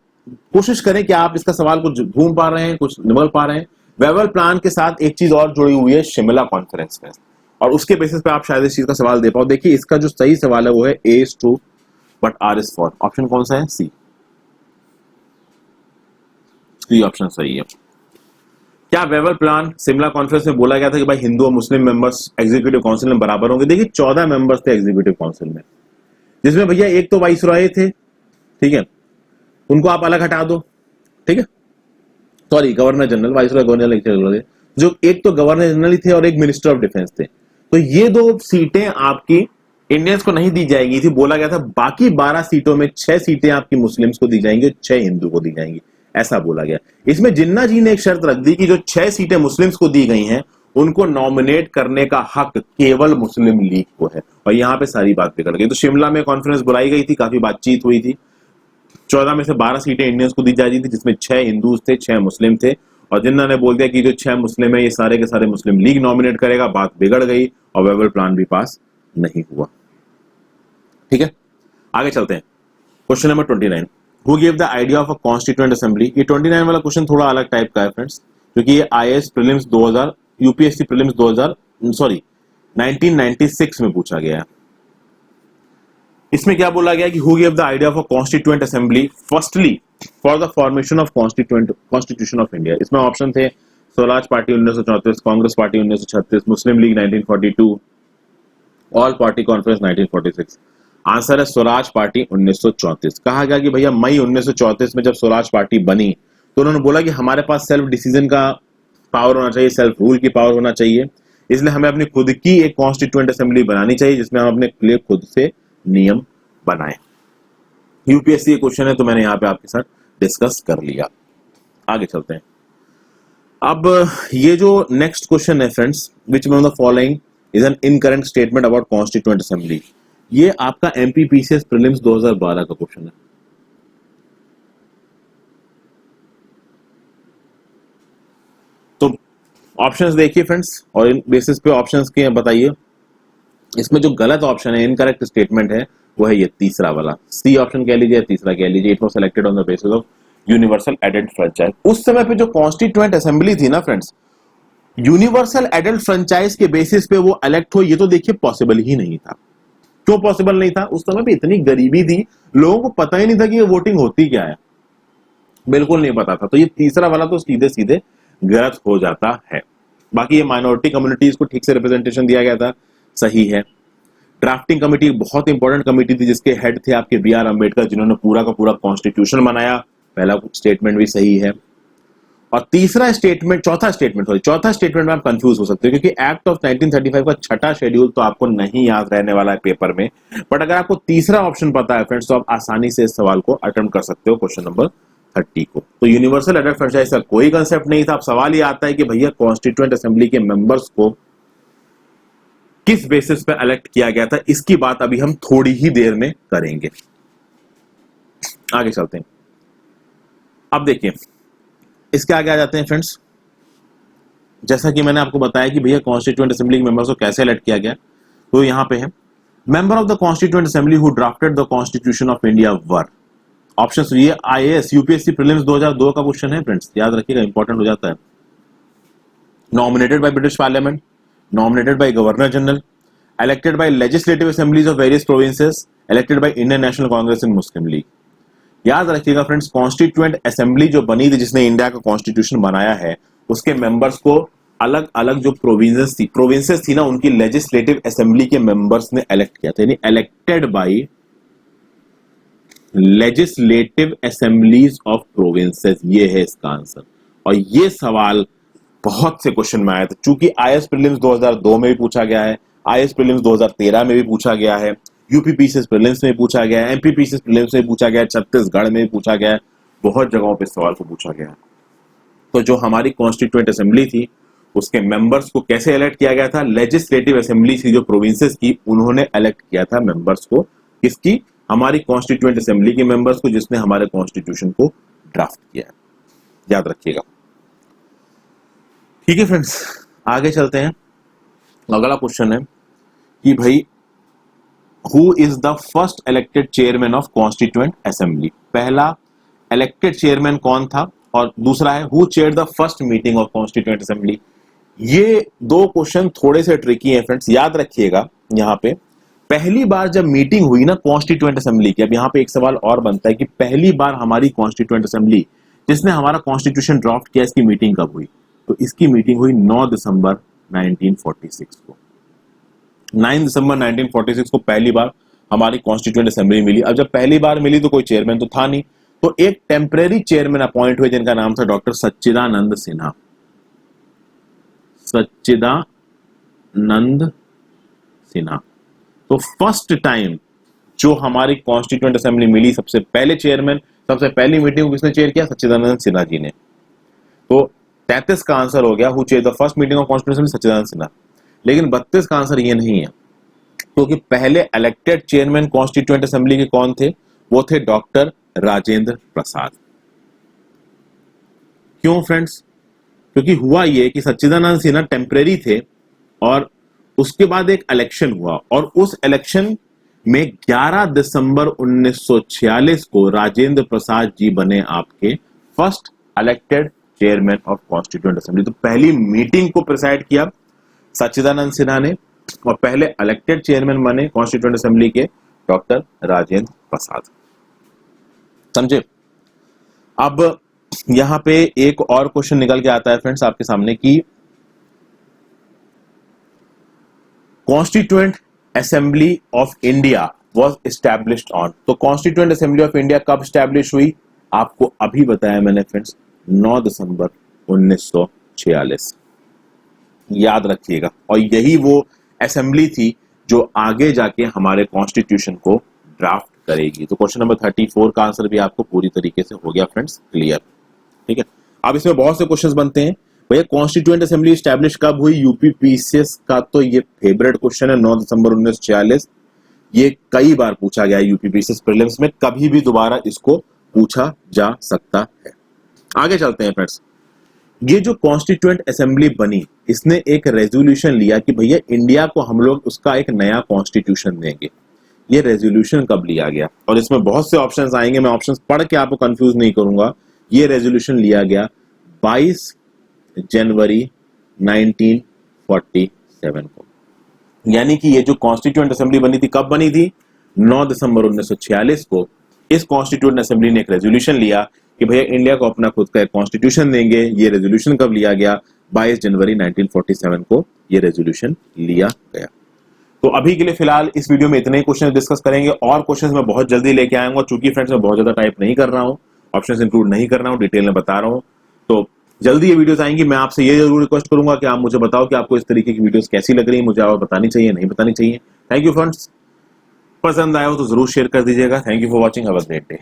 A: कोशिश करें कि आप इसका सवाल कुछ घूम पा रहे हैं, कुछ निकल पा रहे हैं। वेबल प्लान के साथ एक चीज और जुड़ी हुई है, शिमला कॉन्फ्रेंस में, और उसके बेसिस पे आप शायद इस चीज का सवाल दे पाओ। देखिए इसका जो सही सवाल है वो है A is true but R is false। Option कौन सा है? सी ऑप्शन सही है। क्या वेबल प्लान शिमला कॉन्फ्रेंस में बोला गया था कि भाई हिंदू और मुस्लिम मेंबर्स एग्जीक्यूटिव काउंसिल में बराबर होंगे? देखिए 14 मेंबर्स थे एग्जीक्यूटिव काउंसिल में, जिसमें भैया एक तो वाइसरॉय थे, ठीक है, उनको आप अलग हटा दो, ठीक है, sorry governor general, viceroy governor general, जो एक तो गवर्नर जनरल ही थे और एक मिनिस्टर ऑफ डिफेंस थे। तो ये 2 सीटें आपकी इंडियंस को नहीं दी जाएगी थी, बोला गया था बाकी 12 सीटों में 6 सीटें आपकी मुस्लिम्स को दी जाएंगी, 6 हिंदू को दी जाएंगी, ऐसा बोला गया। इसमें जिन्ना जी ने एक शर्त रख दी कि जो 6 सीटें मुस्लिम्स को दी गई हैं उनको नॉमिनेट करने का हक केवल मुस्लिम लीग को है, और यहां पे सारी बात बिगड़ गई। तो शिमला में कॉन्फ्रेंस बुलाई गई थी, काफी बातचीत हुई थी, 14 में से 12 सीटें इंडियंस को दी जा रही थी, जिसमें 6 हिंदूज थे, 6 मुस्लिम थे, और जिन्ना ने बोल दिया कि जो 6 मुस्लिम है ये सारे के सारे मुस्लिम लीग नॉमिनेट करेगा। बात बिगड़ गई और वेबल प्लान भी पास नहीं हुआ। ठीक है, आगे चलते हैं। Question number 29, who give the idea of a constituent assembly. ये 29 वाला क्वेश्चन थोड़ा अलग टाइप का है फ्रेंड्स, क्योंकि ये आईएएस प्रीलिम्स 2000 यूपीएससी प्रीलिम्स 1996 में पूछा गया है। इसमें क्या बोला गया कि who give the idea of a constituent assembly firstly for the formation of constitution of India. इसमें ऑप्शन थे Swaraj party 1934, Congress party 1936, Muslim league 1942, all party conference 1946। Answer है स्वराज पार्टी 1934। कहा गया कि भैया मई 1934 में जब स्वराज पार्टी बनी तो उन्होंने बोला कि हमारे पास सेल्फ डिसीजन का पावर होना चाहिए, सेल्फ रूल की पावर होना चाहिए, इसलिए हमें अपनी खुद की एक कॉन्स्टिट्यूएंट असेंबली बनानी चाहिए जिसमें हम अपने लिए खुद से नियम बनाएं। यूपीएससी क्वेश्चन है तो मैंने यहां पे आपके साथ डिस्कस कर लिया। आगे चलते हैं। अब ये जो नेक्स्ट क्वेश्चन है friends, which one of the following is an incorrect statement about constituent assembly. ये आपका एमपीपीसीएस प्रीलिम्स 2012 का क्वेश्चन है। तो ऑप्शंस देखिए फ्रेंड्स और इन बेसिस पे ऑप्शंस के बताइए। इसमें जो गलत ऑप्शन है, इनकरेक्ट स्टेटमेंट है, वो है ये तीसरा वाला, सी ऑप्शन कह लीजिए, तीसरा कह लीजिए। It was selected on the basis of universal adult franchise. उस समय पे जो कॉन्स्टिट्यूएंट असेंबली थी ना फ्रेंड्स, यूनिवर्सल एडल्ट फ्रेंचाइज के बेसिस पे वो इलेक्ट हो, ये तो देखिए पॉसिबल ही नहीं था। क्यों पॉसिबल नहीं था? उस समय पे इतनी गरीबी थी, लोगों को पता ही नहीं था कि ये वोटिंग होती क्या है, बिल्कुल नहीं पता था। तो ये तीसरा वाला तो सीधे सीधे गलत हो जाता है। बाकी ये माइनॉरिटी कम्युनिटीज को ठीक से रिप्रेजेंटेशन दिया गया था, सही है। ड्राफ्टिंग कमेटी बहुत इंपॉर्टेंट कमेटी थी जिसके हेड थे आपके बी आर अम्बेडकर, जिन्होंने पूरा का पूरा कॉन्स्टिट्यूशन बनाया। पहला स्टेटमेंट भी सही है। और चौथा स्टेटमेंट में आप कंफ्यूज हो सकते हो, क्योंकि एक्ट ऑफ 1935 का छठा शेड्यूल तो आपको नहीं याद रहने वाला है पेपर में, बट अगर आपको तीसरा ऑप्शन पता है फ्रेंड्स तो आप आसानी से इस सवाल को अटेम्प्ट कर सकते हो, क्वेश्चन नंबर 30 को। तो यूनिवर्सल एडल्ट फ्रेंचाइज का कोई कंसेप्ट नहीं था। अब सवाल ये आता है कि भैया कॉन्स्टिट्यूएंट असेंबली के मेंबर्स को किस बेसिस पे इलेक्ट किया गया था, इसकी बात अभी हम थोड़ी ही देर में करेंगे। आगे चलते हैं। अब देखिए इसके आगे आ जाते हैं फ्रेंड्स। जैसा कि मैंने आपको बताया कि भैया कॉन्स्टिट्यूएंट असेंबली के मेंबर्स को कैसे इलेक्ट किया गया, तो यहां पे है member of the constituent assembly who drafted the constitution of India were. Option ये आईएएस यूपीएससी प्रीलिम्स 2002 का क्वेश्चन है फ्रेंड्स, याद रखिएगा, इंपॉर्टेंट हो जाता है। Nominated by British parliament, nominated by Governor General, elected by legislative assemblies of various provinces, elected by Indian National Congress and Muslim League। याद रखिएगा फ्रेंड्स, कॉन्स्टिट्यूएंट असेंबली जो बनी थी, जिसने इंडिया का कॉन्स्टिट्यूशन बनाया है, उसके मेंबर्स को अलग अलग जो प्रोविंसेस थी ना, उनकी लेजिस्लेटिव असेंबली के मेंबर्स ने इलेक्ट किया था, यानी elected by legislative assemblies of provinces. ये है इसका आंसर। और ये सवाल बहुत से क्वेश्चन में आया था, चूंकि आईएएस प्रीलिम्स 2002 में भी पूछा गया है, आईएएस प्रीलिम्स 2013 में भी पूछा गया है, यूपी पीसीएस प्रीलिम्स में पूछा गया है, एमपी पीसीएस प्रीलिम्स में पूछा गया है, छत्तीसगढ़ में भी पूछा गया है, बहुत जगहों पे सवाल को पूछा गया है। तो जो हमारी कॉन्स्टिट्यूएंट असेंबली थी उसके मेंबर्स को कैसे इलेक्ट किया गया था? लेजिस्लेटिव असेंबली की जो प्रोविंसेस की उन्होंने इलेक्ट किया था मेंबर्स को, किसकी? हमारी कॉन्स्टिट्यूएंट असेंबली के मेंबर्स को, जिसने हमारे कॉन्स्टिट्यूशन को ड्राफ्ट किया है, याद रखिएगा। ठीक है फ्रेंड्स, आगे चलते हैं। अगला क्वेश्चन है कि भाई who is the first elected chairman of constituent assembly? पहला इलेक्टेड चेयरमैन कौन था, और दूसरा है who chair the first meeting of constituent assembly. ये दो क्वेश्चन थोड़े से ट्रिकी हैं फ्रेंड्स, याद रखिएगा। यहाँ पे पहली बार जब मीटिंग हुई ना कॉन्स्टिट्यूएंट असेंबली की, अब यहाँ पे एक सवाल और बनता है कि पहली बार हमारी कॉन्स्टिट्यूएंट असेंबली जिसने हमारा कॉन्स्टिट्यूशन ड्राफ्ट किया, इसकी मीटिंग कब हुई? तो इसकी मीटिंग हुई 9 दिसंबर 1946 को। 9 दिसंबर 1946 को पहली बार हमारी कॉन्स्टिट्यूएंट असेंबली मिली। अब जब पहली बार मिली तो कोई चेयरमैन तो था नहीं, तो एक टेम्परेरी चेयरमैन अपॉइंट हुए जिनका नाम था डॉक्टर सच्चिदानंद सिन्हा। सच्चिदानंद सिन्हा। तो फर्स्ट टाइम जो हमारी कॉन्स्टिट्यूएंट असेंबली मिली, सबसे पहले चेयरमैन, सबसे पहली मीटिंग को किसने चेयर किया? सच्चिदानंद सिन्हा जी ने। तो 33 का आंसर हो गया, who chair the first meeting of constituent assembly? Sachchidananda Sinha. लेकिन 32 का आंसर ये नहीं है, क्योंकि पहले इलेक्टेड चेयरमैन कॉन्स्टिट्यूएंट असेंबली के कौन थे? वो थे डॉक्टर राजेंद्र प्रसाद। क्यों फ्रेंड्स? क्योंकि हुआ ये कि सच्चिदानंद सिन्हा टेम्परेरी थे और उसके बाद एक इलेक्शन हुआ, और उस इलेक्शन में 11 दिसंबर 1946 को राजेंद्र प्रसाद जी बने आपके first elected chairman of constituent assembly. तो पहली मीटिंग को प्रिसाइड किया सच्चिदानंद सिन्हा ने, और पहले इलेक्टेड चेयरमैन बने कॉन्स्टिट्यूएंट असेंबली के डॉक्टर राजेंद्र प्रसाद। समझे? अब यहां पे एक और क्वेश्चन निकल के आता है फ्रेंड्स आपके सामने कि constituent assembly of India was established on. तो कॉन्स्टिट्यूएंट असेंबली ऑफ इंडिया कब एस्टैब्लिश हुई? आपको अभी बताया मैंने फ्रेंड्स, 9 दिसंबर 1946। याद रखिएगा। और यही वो असेंबली थी जो आगे जाके हमारे कॉन्स्टिट्यूशन को ड्राफ्ट करेगी। तो क्वेश्चन नंबर 34 का आंसर भी आपको पूरी तरीके से हो गया फ्रेंड्स, क्लियर। ठीक है, अब इसमें बहुत से क्वेश्चंस बनते हैं। भैया कॉन्स्टिट्यूएंट असेंबली स्टैब्लिश कब हुई? यूपी पीसीएस का तो ये फेवरेट क्वेश्चन है, 9 दिसंबर 1946। ये कई बार पूछा गया यूपी पीसीएस प्रीलिम्स में, कभी भी दोबारा इसको पूछा जा सकता है। आगे चलते हैं फ्रेंड्स। ये जो कॉन्स्टिट्यूएंट असेंबली बनी, इसने एक रेजोल्यूशन लिया कि भैया इंडिया को हम लोग उसका एक नया कॉन्स्टिट्यूशन देंगे। ये रेजोल्यूशन कब लिया गया? और इसमें बहुत से ऑप्शंस आएंगे, मैं ऑप्शंस पढ़ के आपको कंफ्यूज नहीं करूंगा। ये रेजोल्यूशन लिया गया 22 जनवरी 1947 को। यानी कि ये जो कॉन्स्टिट्यूएंट असेंबली बनी थी, कब बनी थी? 9 दिसंबर 1946 को। इस कॉन्स्टिट्यूएंट असेंबली ने एक रेजोल्यूशन लिया कि भैया इंडिया को अपना खुद का एक कॉन्स्टिट्यूशन देंगे। ये रेजोल्यूशन कब लिया गया? 22 जनवरी 1947 को ये रेजोल्यूशन लिया गया। तो अभी के लिए फिलहाल इस वीडियो में इतने ही क्वेश्चन डिस्कस करेंगे, और क्वेश्चंस मैं बहुत जल्दी लेके आऊंगा। चूंकि फ्रेंड्स मैं बहुत ज्यादा टाइप नहीं कर रहा हूँ, ऑप्शंस इंक्लूड नहीं कर रहा हूँ, डिटेल में बता रहा हूँ। तो जल्दी ये वीडियोस आएंगी। मैं आपसे ये जरूर रिक्वेस्ट करूंगा कि आप मुझे बताओ कि आपको इस तरीके की वीडियोस कैसी लग रही है, मुझे और बतानी चाहिए, नहीं बतानी चाहिए। थैंक यू फ्रेंड्स, पसंद आया हो तो जरूर शेयर कर दीजिएगा। Thank you for watching, have a great day.